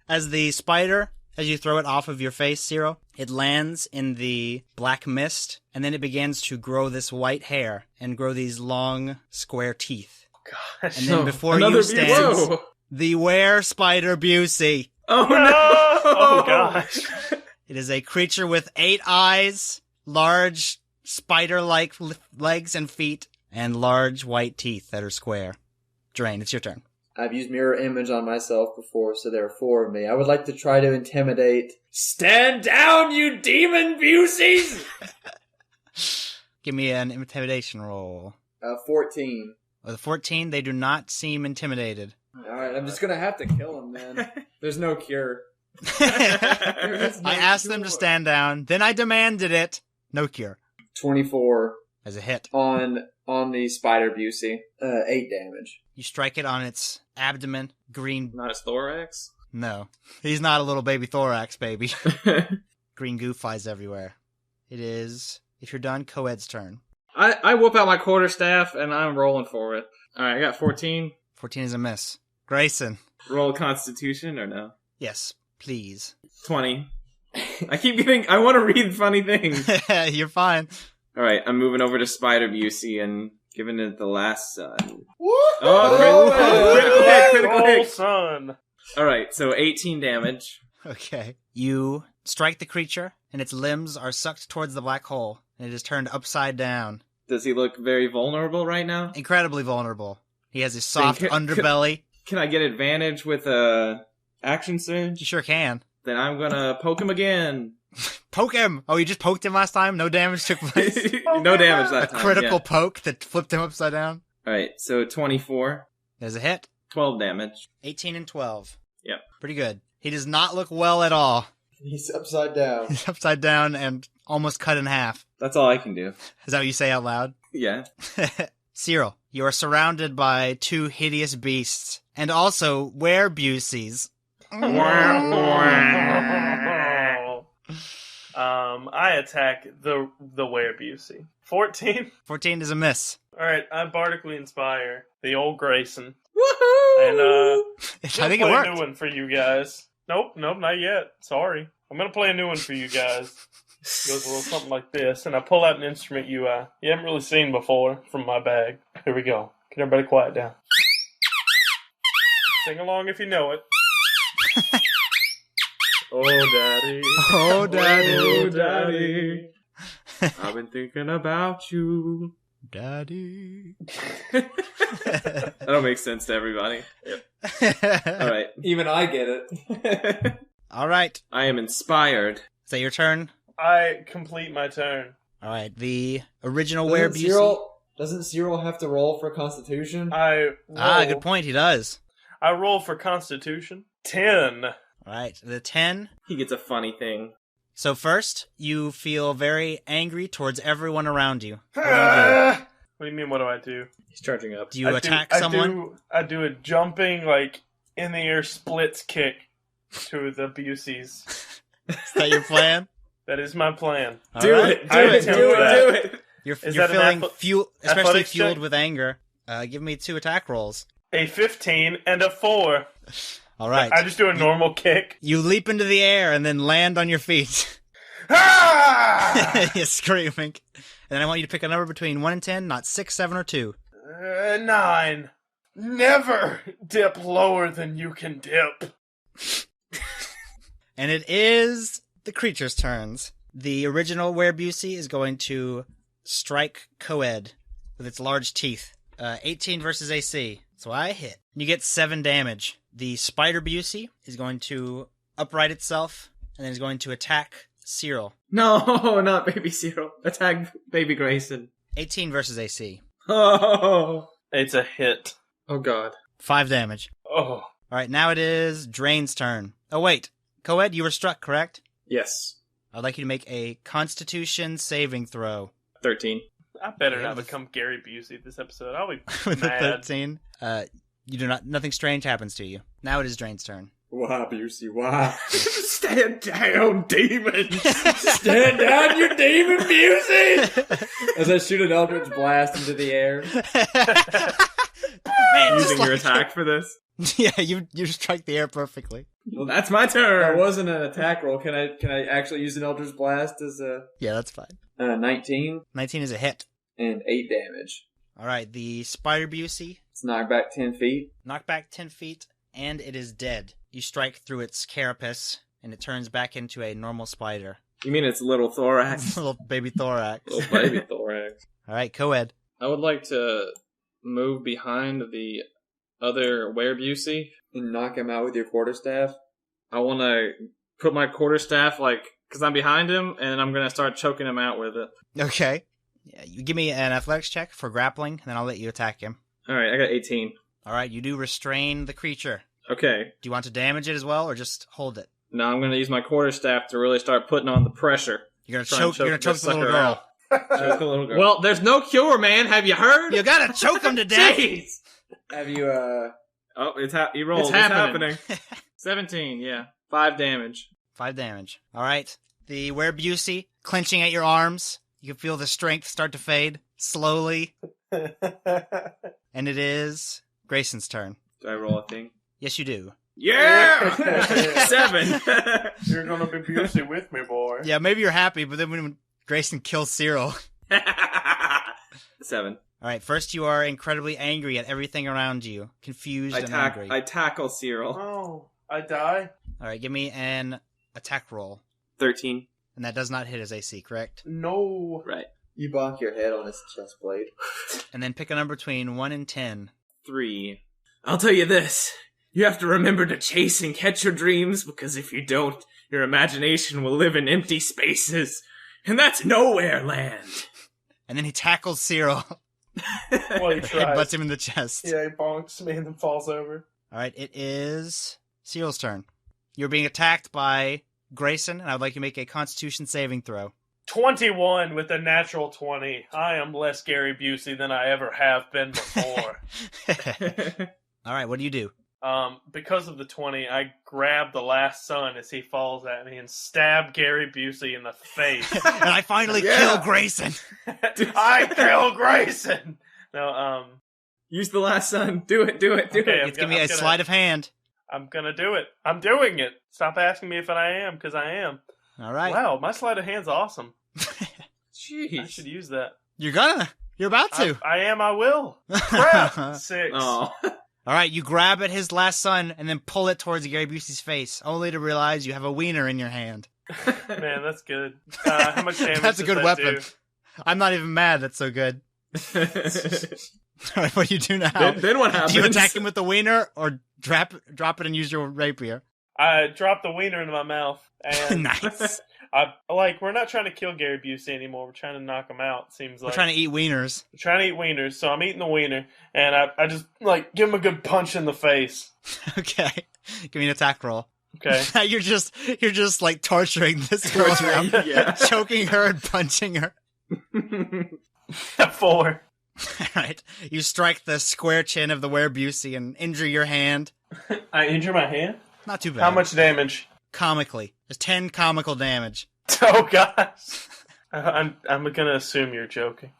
As the spider, as you throw it off of your face, Cyril, it lands in the black mist, and then it begins to grow this white hair and grow these long, square teeth. Gosh. And then before Another you stands Whoa. the were-spider Busey. Oh no! Oh gosh. It is a creature with 8 eyes, large spider-like legs and feet, and large white teeth that are square. Drain, it's your turn. I've used mirror image on myself before, so there are 4 of me. I would like to try to intimidate. Stand down, you demon Buseys! Give me an intimidation roll. 14. With a 14, they do not seem intimidated. Alright, I'm just gonna have to kill him then. There's no cure. I asked them to stand down, then I demanded it. No cure. 24 As a hit. on the spider Busey. 8 damage. You strike it on its abdomen, green. Not his thorax? No. He's not a little baby thorax, baby. Green goo flies everywhere. It is, if you're done, Coed's turn. I whip out my quarterstaff and I'm rolling for it. Alright, I got 14. 14 is a miss. Grayson. Roll Constitution or no? Yes, please. 20. I keep getting... I want to read funny things. You're fine. Alright, I'm moving over to Spider Busey and giving it the last son. Oh, critical Oh, hit. son. Alright, so 18 damage. Okay. You strike the creature, and its limbs are sucked towards the black hole, and it is turned upside down. Does he look very vulnerable right now? Incredibly vulnerable. He has a soft Can- underbelly. Can I get advantage with a action surge? You sure can. Then I'm gonna poke him again. Poke him! Oh, you just poked him last time? No damage took place? No damage A that time. critical Yeah. poke that flipped him upside down? Alright, so 24. There's a hit. 12 damage. 18 and 12. Yep. Pretty good. He does not look well at all. He's upside down. He's upside down and almost cut in half. That's all I can do. Is that what you say out loud? Yeah. Cyril, you are surrounded by two hideous beasts, and also werebusies. I attack the werebusy. 14? 14 is a miss. Alright, I bardically inspire the old Grayson. Woohoo! And, I think it play worked. a new one for you guys. Nope, not yet. Sorry. I'm gonna play a new one for you guys. It goes a little something like this, and I pull out an instrument you haven't really seen before from my bag. Here we go. Can everybody quiet down? Sing along if you know it. Oh, daddy. Oh, daddy. Oh, daddy. I've been thinking about you. Daddy. That'll make sense to everybody. Yep. All right. Even I get it. All right. I am inspired. Is that your turn? I complete my turn. All right. The original Doesn't werebusy. Cyril have to roll for Constitution? Good point. He does. I roll for Constitution. 10. All right. The 10. He gets a funny thing. So first, you feel very angry towards everyone around you. What What do you mean, what do I do? He's charging up. do you attack someone? I do a jumping, in the air splits kick to the Buseys. Is that your plan? That is my plan. Do All right. it. I Do it. attempt Do that. it. Do it. You're Is feeling that an especially athletics fueled check? with anger. Give me 2 attack rolls. A 15 and a 4. All right. I just do a normal kick. You leap into the air and then land on your feet. Ah! You're screaming. And then I want you to pick a number between 1 and 10, not 6, 7, or 2. 9. Never dip lower than you can dip. And it is the creature's turns. The original werebusy is going to strike Coed with its large teeth. 18 versus AC. So I hit. You get 7 damage. The spider busy is going to upright itself and then is going to attack Cyril. No, not baby Cyril. Attack baby Grayson. 18 versus AC. Oh. It's a hit. Oh, God. 5 damage. Oh. Alright, now it is Drain's turn. Oh, wait. Coed, you were struck, correct? Yes. I'd like you to make a Constitution saving throw. 13. I better Yeah, not with- become Gary Busey this episode. I'll be With a mad. 13. Nothing strange happens to you. Now it is Drain's turn. Why, Busey, why? Stand down, demon. Stand down, you demon, Busey! As I shoot an Eldritch Blast into the air. Man, Using your attack for this? Yeah, you strike the air perfectly. Well, that's my That turn. wasn't an attack roll. Can I actually use an Eldritch Blast as a... Yeah, that's fine. 19 19 is a hit. and 8 damage. Alright, the spider busy, It's knocked back 10 feet. knocked back 10 feet, and it is dead. You strike through its carapace, and it turns back into a normal spider. You mean it's little thorax? Little baby thorax. Little baby thorax. Alright, Coed. I would like to move behind the other werebusy. And knock him out with your quarterstaff. I want to put my quarterstaff, because I'm behind him, and I'm going to start choking him out with it. Okay. Yeah, you give me an athletics check for grappling, and then I'll let you attack him. Alright, I got 18. Alright, you do restrain the creature. Okay. Do you want to damage it as well, or just hold it? Now I'm going to use my quarterstaff to really start putting on the pressure. You're gonna Try and choke. You're gonna choke this the little sucker girl. out. Choke the little girl. Well, there's no cure, man. Have you heard? You gotta choke him to death. Jeez. Have you, Oh, he rolled. It's It's happening. happening. 17, yeah. 5 damage. 5 damage. All right. The werebusy clenching at your arms. You can feel the strength start to fade slowly, and it is Grayson's turn. Do I roll a thing? Yes, you do. Yeah! 7. You're gonna be Busey with me, boy. Yeah, maybe you're happy, but then when Grayson kills Cyril. 7. All right. First, you are incredibly angry at everything around you, confused and angry. I tackle Cyril. Oh, I die? All right. Give me an attack roll, 13. and that does not hit his AC, correct? No. Right. you bonk your head on his chest plate. And then pick a number between 1 and 10. 3. I'll tell you this. You have to remember to chase and catch your dreams, because if you don't, your imagination will live in empty spaces. And that's nowhere land. And then he tackles Cyril. Well, he tries. Headbutts him in the chest. Yeah, he bonks me and then falls over. All right. It is Cyril's turn. You're being attacked by Grayson, and I would like you to make a Constitution saving throw. 21 with a natural 20. I am less Gary Busey than I ever have been before. All right, what do you do? Because of the 20, I grab the last son as he falls at me and stab Gary Busey in the face. And I finally kill Grayson. I kill Grayson! No, Use the last son. Do it. Okay, Give me a sleight of hand. I'm gonna do it. I'm doing it. Stop asking me if I am, because I am. All right. Wow, my sleight of hand's awesome. Jeez. I should use that. You're about to. I will. Crap! 6. Oh. All right, you grab at his last son and then pull it towards Gary Busey's face, only to realize you have a wiener in your hand. Man, that's good. How much damage That's a does good that weapon. do? I'm not even mad. That's so good. All right, what do you do now? Then what happens? Do you attack him with the wiener or drop it and use your rapier? I drop the wiener into my mouth. And Nice. we're not trying to kill Gary Busey anymore. We're trying to knock him out, seems like. We're trying to eat wieners. We're trying to eat wieners, so I'm eating the wiener, and I just, give him a good punch in the face. Okay. Give me an attack roll. Okay. You're just torturing this girl, choking her and punching her. 4. All right. You strike the square chin of the Werebusey and injure your hand. I injure my hand? Not too bad. How much damage? Comically. There's 10 comical damage. Oh, gosh. I'm gonna assume you're joking.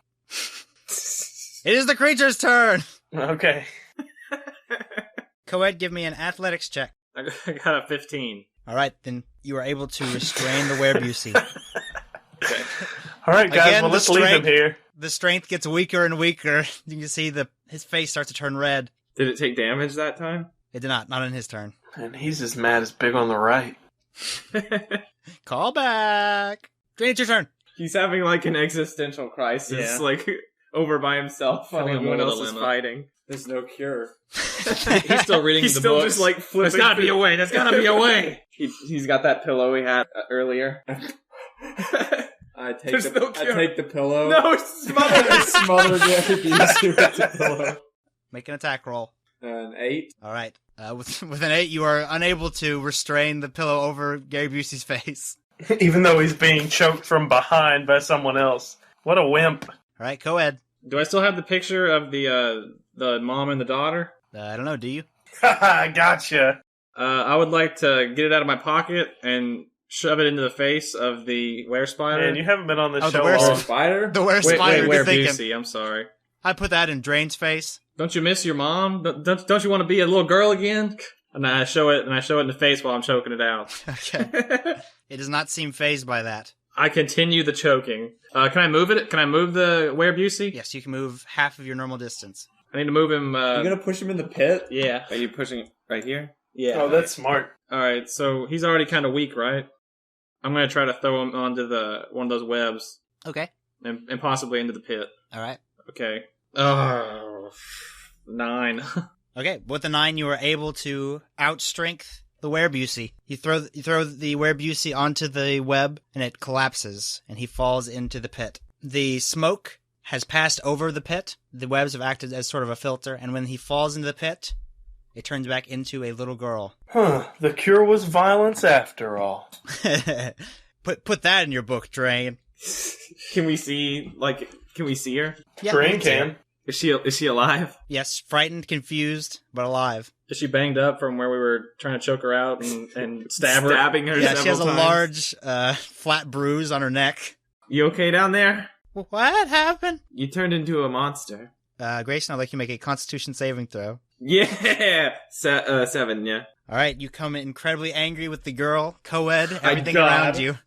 It is the creature's turn! Okay. Coed, give me an athletics check. I got a 15. All right, then you are able to restrain the Werebusey. Okay. All right, guys. Again, Let's leave him here. The strength gets weaker and weaker. You can see his face starts to turn red. Did it take damage that time? It did not in his turn. And he's as mad as Big on the right. Call back. Drain, it's your turn. He's having an existential crisis, over by himself while Feeling a everyone little else is dilemma. fighting. There's no cure. He's still reading He's the still books. just flipping. There's gotta be a way. There's gotta be a way. He's got that pillow he had earlier. I take There's no cure. the pillow. No, smother. Smother Gary Busey with the pillow. Make an attack roll. An 8. All right. With an 8, you are unable to restrain the pillow over Gary Busey's face. Even though he's being choked from behind by someone else. What a wimp. All right, Coed. Do I still have the picture of the mom and the daughter? I don't know, do you? Gotcha. I would like to get it out of my pocket and shove it into the face of the were-spider. Man, you haven't been on this Oh, the show were- long. Spider? The Werespider, where you're thinking. Busey, I'm sorry. I put that in Drain's face. Don't you miss your mom? Don't you want to be a little girl again? And I show it in the face while I'm choking it out. Okay. It does not seem fazed by that. I continue the choking. Can I move it? Can I move the Werebusey? Yes, you can move half of your normal distance. I need to move him. You're gonna push him in the pit? Yeah. Are you pushing it right here? Yeah. Oh, that's smart. All right. So he's already kind of weak, right? I'm gonna try to throw him onto one of those webs Okay. and possibly into the pit. All right. Okay. Oh, 9. Okay. With the 9, you are able to outstrength the Werebusey. You throw the Werebusey onto the web, and it collapses, and he falls into the pit. The smoke has passed over the pit. The webs have acted as sort of a filter, and when he falls into the pit, it turns back into a little girl. Huh. The cure was violence after all. Put that in your book, Drain. Can we see her? Yeah, Drain you see her. can. Is she alive? Yes, frightened, confused, but alive. Is she banged up from where we were trying to choke her out and stab her? Stabbing her Yeah, several she has a times. large, flat bruise on her neck. You okay down there? What happened? You turned into a monster. Grayson, I'd like you to make a Constitution saving throw. Yeah! 7, yeah. All right, you come incredibly angry with the girl, co-ed, everything God. around you.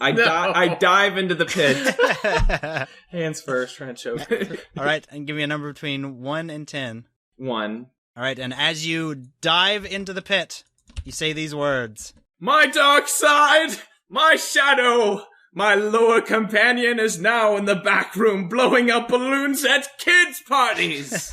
I dive into the pit. Hands first, trying to choke. All right, and give me a number between 1 and 10. 1. All right, and as you dive into the pit, you say these words. My dark side! My shadow! My lower companion is now in the back room blowing up balloons at kids' parties!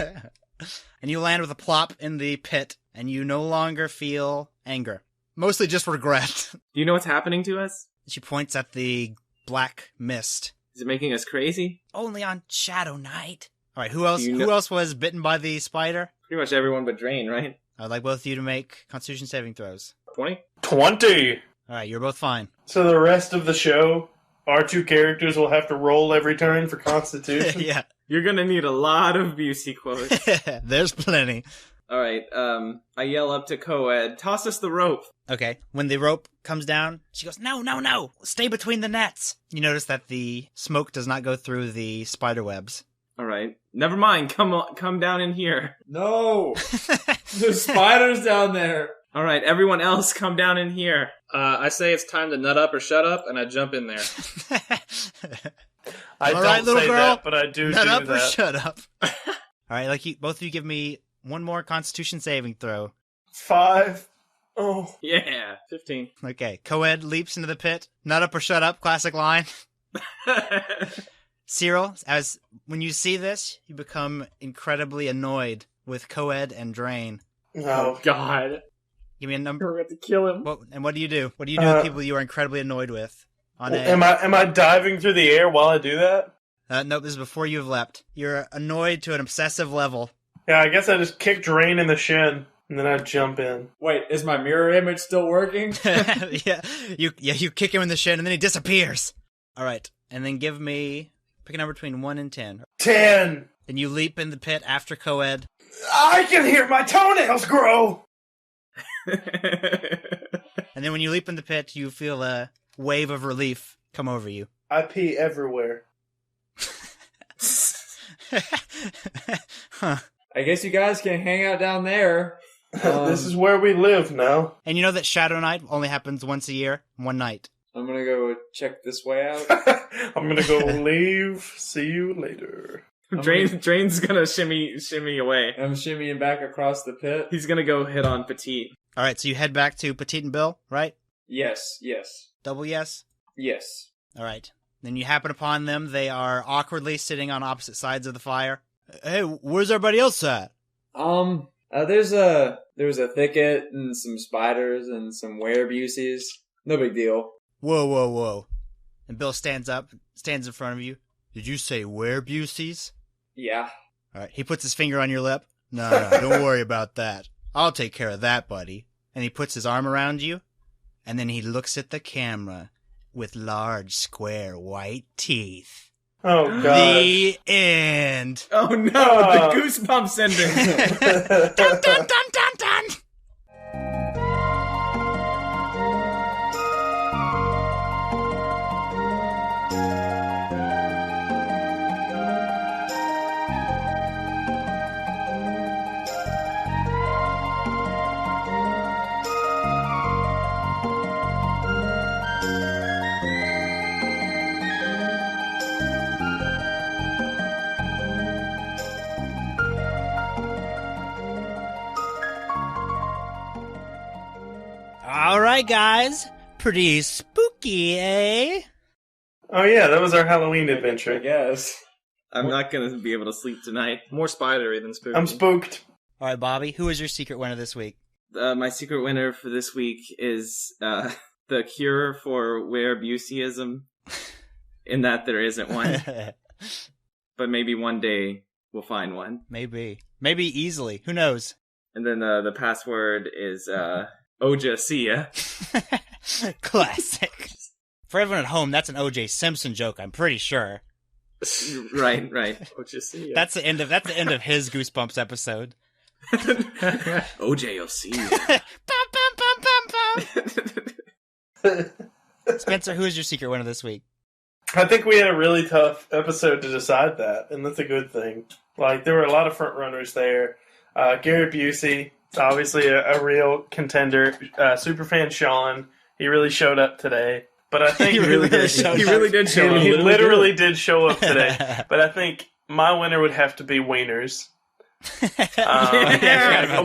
And you land with a plop in the pit, and you no longer feel anger. Mostly just regret. Do you know what's happening to us? She points at the black mist. Is it making us crazy? Only on Shadow Night. All right, who else? Do you know- Who else was bitten by the spider? Pretty much everyone but Drain, right? I'd like both of you to make Constitution saving throws. 20? 20. All right, you're both fine. So the rest of the show, our two characters will have to roll every turn for Constitution. Yeah. You're gonna need a lot of Busey quotes. There's plenty. All right. I yell up to Coed, toss us the rope. Okay. When the rope comes down, she goes, no, no, no. Stay between the nets. You notice that the smoke does not go through the spider webs. All right. Never mind. Come down in here. No! There's spiders down there. All right. Everyone else, come down in here. I say it's time to nut up or shut up, and I jump in there. I All don't right, little say girl. that, but I do Shut do up that. or shut up. All right, both of you give me one more Constitution saving throw. 5. Oh. Yeah. 15. Okay, Coed leaps into the pit. Nut up or shut up, classic line. Cyril, when you see this, you become incredibly annoyed with Coed and Drain. No. God. Give me a number. We're going to kill him. What do you do? What do you do with people you are incredibly annoyed with? Am I diving through the air while I do that? Nope, this is before you've leapt. You're annoyed to an obsessive level. Yeah, I guess I just kick Drain in the shin, and then I jump in. Wait, is my mirror image still working? Yeah, you kick him in the shin, and then he disappears. All right, and then pick a number between 1 and 10. 10! Then you leap in the pit after Coed. I can hear my toenails grow! And then when you leap in the pit, you feel a wave of relief come over you. I pee everywhere. Huh. I guess you guys can hang out down there. This is where we live now. And you know that Shadow Night only happens once a year, one night. I'm gonna go check this way out. I'm gonna go leave. See you later. Drain's gonna shimmy away. I'm shimmying back across the pit. He's gonna go hit on Petite. All right, so you head back to Petite and Bill, right? Yes. Double yes? Yes. All right. Then you happen upon them. They are awkwardly sitting on opposite sides of the fire. Hey, where's everybody else at? There was a thicket and some spiders and some werebuses. No big deal. Whoa. And Bill stands in front of you. Did you say werebuses? Yeah. All right. He puts his finger on your lip. No, don't worry about that. I'll take care of that, buddy. And he puts his arm around you, and then he looks at the camera with large, square, white teeth. Oh, God. The end. Oh no, the Goosebumps ending. Dun, dun, dun, dun, dun. All right, guys. Pretty spooky, eh? Oh, yeah, that was our Halloween I adventure. guess. I'm not gonna be able to sleep tonight. More spidery than spooky. I'm spooked. All right, Bobby, who is your secret winner this week? My secret winner for this week is the cure for werebuseism, in that there isn't one. But maybe one day we'll find one. Maybe easily. Who knows? And then the password is Oja see ya. Classic. For everyone at home, that's an O.J. Simpson joke, I'm pretty sure. Right. Oh, just see ya. That's the end of his Goosebumps episode. OJ will see ya. Bum, bum, bum, bum. Spencer, who is your secret winner this week? I think we had a really tough episode to decide that, and that's a good thing. Like, there were a lot of front runners there. Gary Busey, obviously a real contender. Superfan Sean, he really showed up today. But I think He really did show He up. really did show up. He literally did show up today. But I think my winner would have to be Wieners.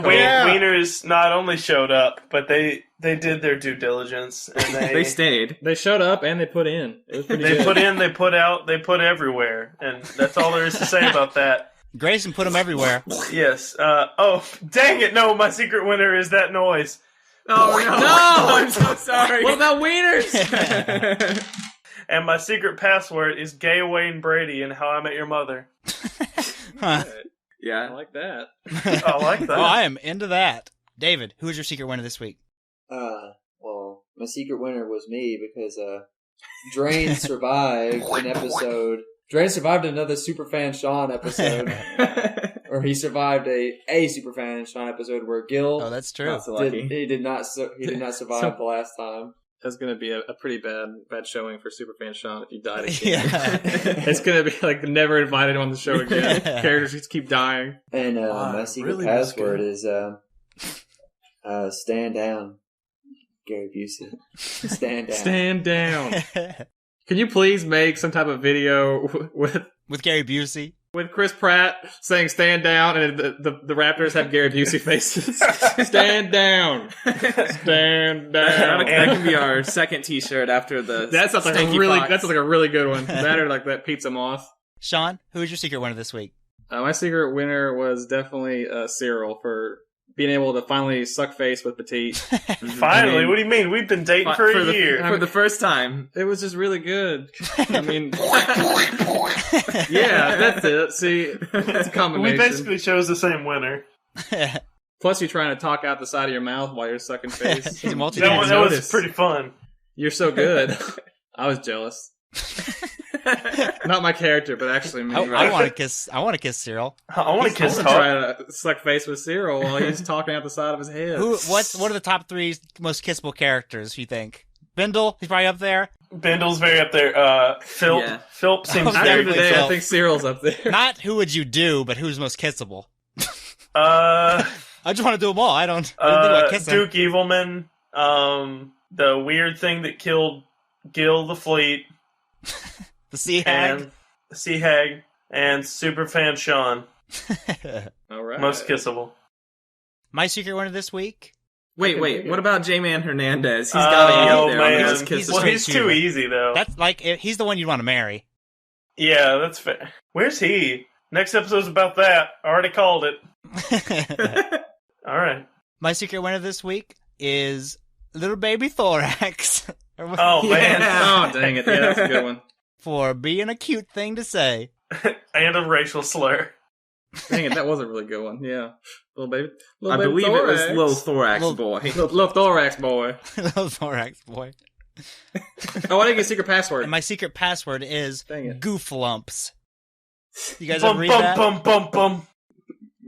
Wieners not only showed up, but they did their due diligence, and They stayed. They showed up and they put in. It was pretty they good. put in, they put out, they put everywhere, and that's all there is to say about that. Grayson put them everywhere. Yes. Oh, dang it! No, my secret winner is that noise. Oh no! I'm so sorry. What about wieners? And my secret password is Gay Wayne Brady in How I Met Your Mother. Huh. I Yeah. like that. I like that. Oh, I am into that. David, who is your secret winner this week? Well, my secret winner was me because Drain survived an episode. Drain survived another Superfan Sean episode. Or he survived a Superfan Sean episode where Gil. Oh, that's true. He did not survive the last time. That's going to be a pretty bad showing for Superfan Sean if you died again. Yeah. It's going to be like never invited on the show again. Characters just keep dying. And my secret password is stand down. Gary Busey. Stand down. Stand down. Can you please make some type of video with Gary Busey? With Chris Pratt saying stand down, and the Raptors have Gary Busey faces. Stand down. Stand down. That can be our second t-shirt after the That sounds like a really good one. That or like that Pizza Moth. Sean, who is your secret winner this week? My secret winner was definitely Cyril for being able to finally suck face with Petite. Finally? What do you mean? We've been dating for a year. For the first time. It was just really good. I mean... yeah, that's it. See, it's a combination. We basically chose the same winner. Plus, you're trying to talk out the side of your mouth while you're sucking face. He's a that was pretty fun. You're so good. I was jealous. Not my character, but actually me. I want to kiss. I want to kiss Cyril. I want to kiss. Try to suck face with Cyril while he's talking out the side of his head. What are the top 3 most kissable characters? You think? Bindle, he's probably up there. Bindle's very up there. Philp. Yeah. Philp seems After today, I think Cyril's up there. Not who would you do, but who's most kissable. I just want to do them all. I don't think about kissing. Duke Evilman. The weird thing that killed Gil the Fleet. The Sea Hag. And Superfan Sean. All right. Most kissable. My secret winner this week? Wait. What about J-Man Hernandez? He's got to be up there. Man. He's too easy, though. That's like, he's the one you'd want to marry. Yeah, that's fair. Where's he? Next episode's about that. I already called it. All right. My secret winner this week is Little Baby Thorax. Oh, man. Oh, dang it. Yeah, that's a good one. For being a cute thing to say. And a racial slur. Dang it, that was a really good one. Yeah. Little baby I believe thorax. it was Little Thorax Boy. Little Thorax Boy. Little Thorax Boy. Oh, I didn't get a secret password. And my secret password is Gooflumps. You guys bum, ever read bum, that? Bum, bum, bum.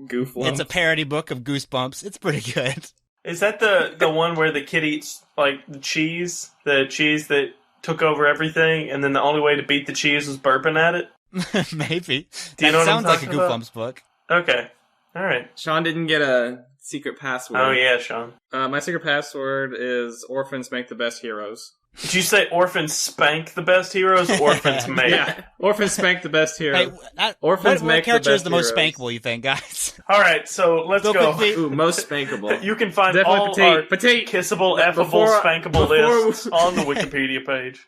Gooflumps. It's a parody book of Goosebumps. It's pretty good. Is that the one where the kid eats, like, the cheese that took over everything, and then the only way to beat the cheese was burping at it? Maybe. Do you know what I'm sounds like a talking about? Goosebumps book. Okay. All right. Sean didn't get a secret password. Oh, yeah, Sean. My secret password is orphans make the best heroes. Did you say orphans spank the best heroes? Orphans make. Yeah, orphans spank the best heroes. Hey, orphans what make character the is best the most heroes. spankable, you think, guys? All right, so let's go. Ooh, most spankable. You can find Definitely all our Petite. kissable, effable, spankable lists on the Wikipedia page.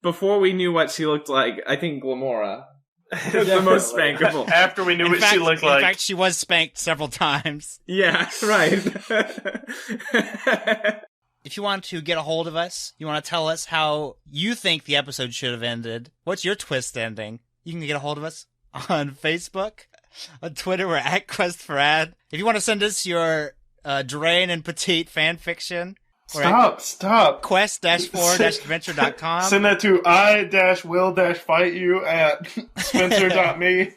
Before we knew what she looked like, I think Glamora was the most spankable. After we knew what she looked like. In fact, she was spanked several times. Yeah, right. If you want to get a hold of us, you want to tell us how you think the episode should have ended, what's your twist ending, you can get a hold of us on Facebook, on Twitter, we're at QuestForAd. If you want to send us your Drain and Petite fan fiction, Stop. quest-4-adventure.com. Send that to I-will-fight-you at spencer.me.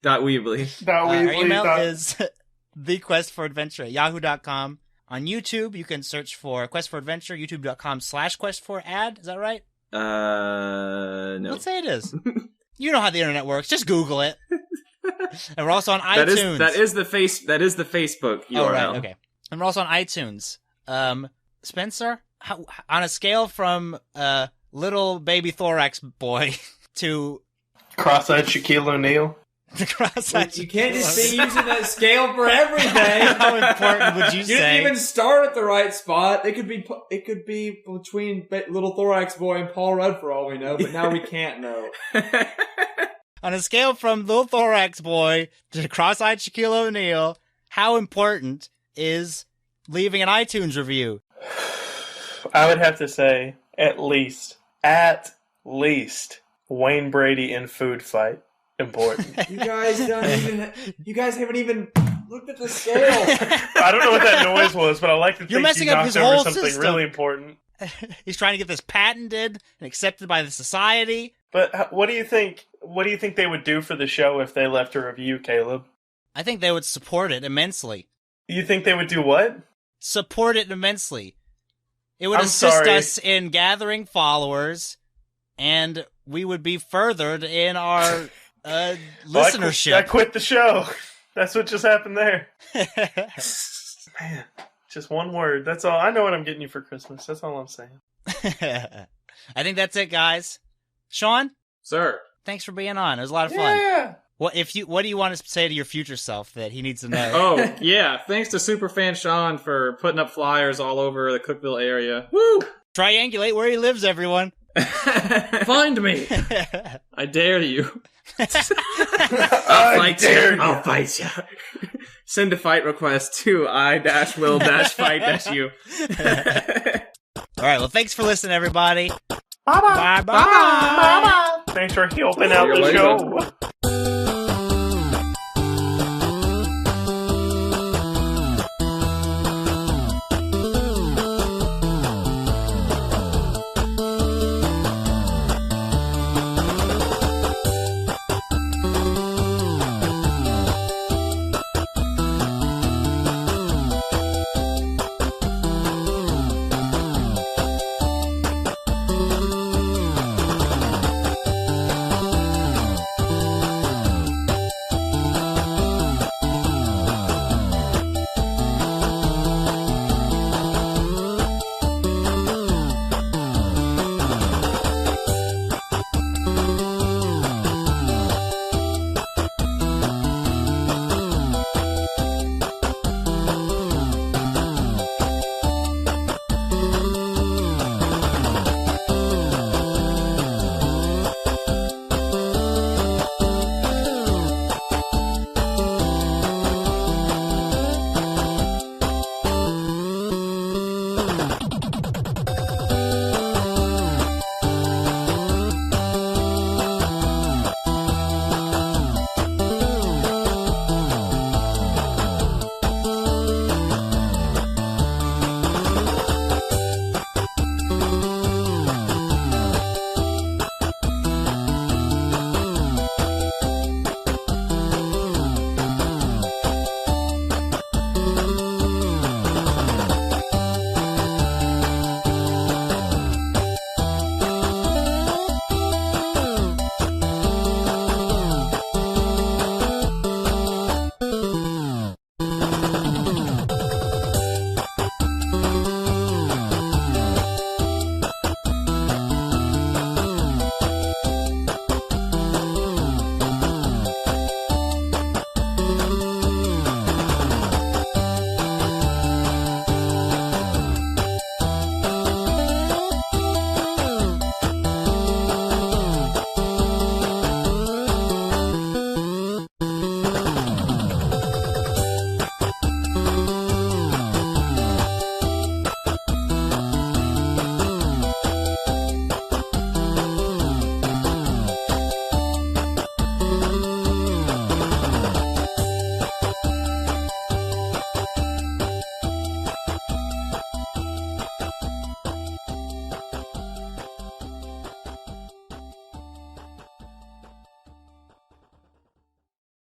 .weebly. Our email is thequestforadventure@yahoo.com. On YouTube, you can search for Quest for Adventure, youtube.com/quest4ad. Is that right? No. Let's say it is. You know how the internet works. Just Google it. And we're also on iTunes. That is the Facebook URL. Oh, right, okay. And we're also on iTunes. Spencer, on a scale from little baby thorax boy to cross-eyed Shaquille O'Neal. The cross-eyed. You can't just be using that scale for everything. How important would you say? You didn't even start at the right spot. It could be between Little Thorax Boy and Paul Rudd for all we know, but now we can't know. On a scale from Little Thorax Boy to cross-eyed Shaquille O'Neal, how important is leaving an iTunes review? I would have to say at least Wayne Brady in Food Fight. Important. You guys haven't even Look at the scale. I don't know what that noise was, but I like to You're think messing he up knocked his over whole something system. really important. He's trying to get this patented and accepted by the society. But what do you think? What do you think they would do for the show if they left a review, Caleb? I think they would support it immensely. You think they would do what? Support it immensely. It would I'm assist sorry. us in gathering followers, and we would be furthered in our listenership. I quit the show. That's what just happened there. Man, just one word. That's all. I know what I'm getting you for Christmas. That's all I'm saying. I think that's it, guys. Sean, Sir. thanks for being on. It was a lot of fun. Yeah. What do you want to say to your future self that he needs to know? Oh, yeah. Thanks to Superfan Sean for putting up flyers all over the Cookville area. Woo! Triangulate where he lives, everyone. Find me. I dare you. I dare you. I'll fight you. Send a fight request to I-will-fight-you. All right, well, thanks for listening, everybody. Bye-bye. Bye-bye. Thanks for helping out the show.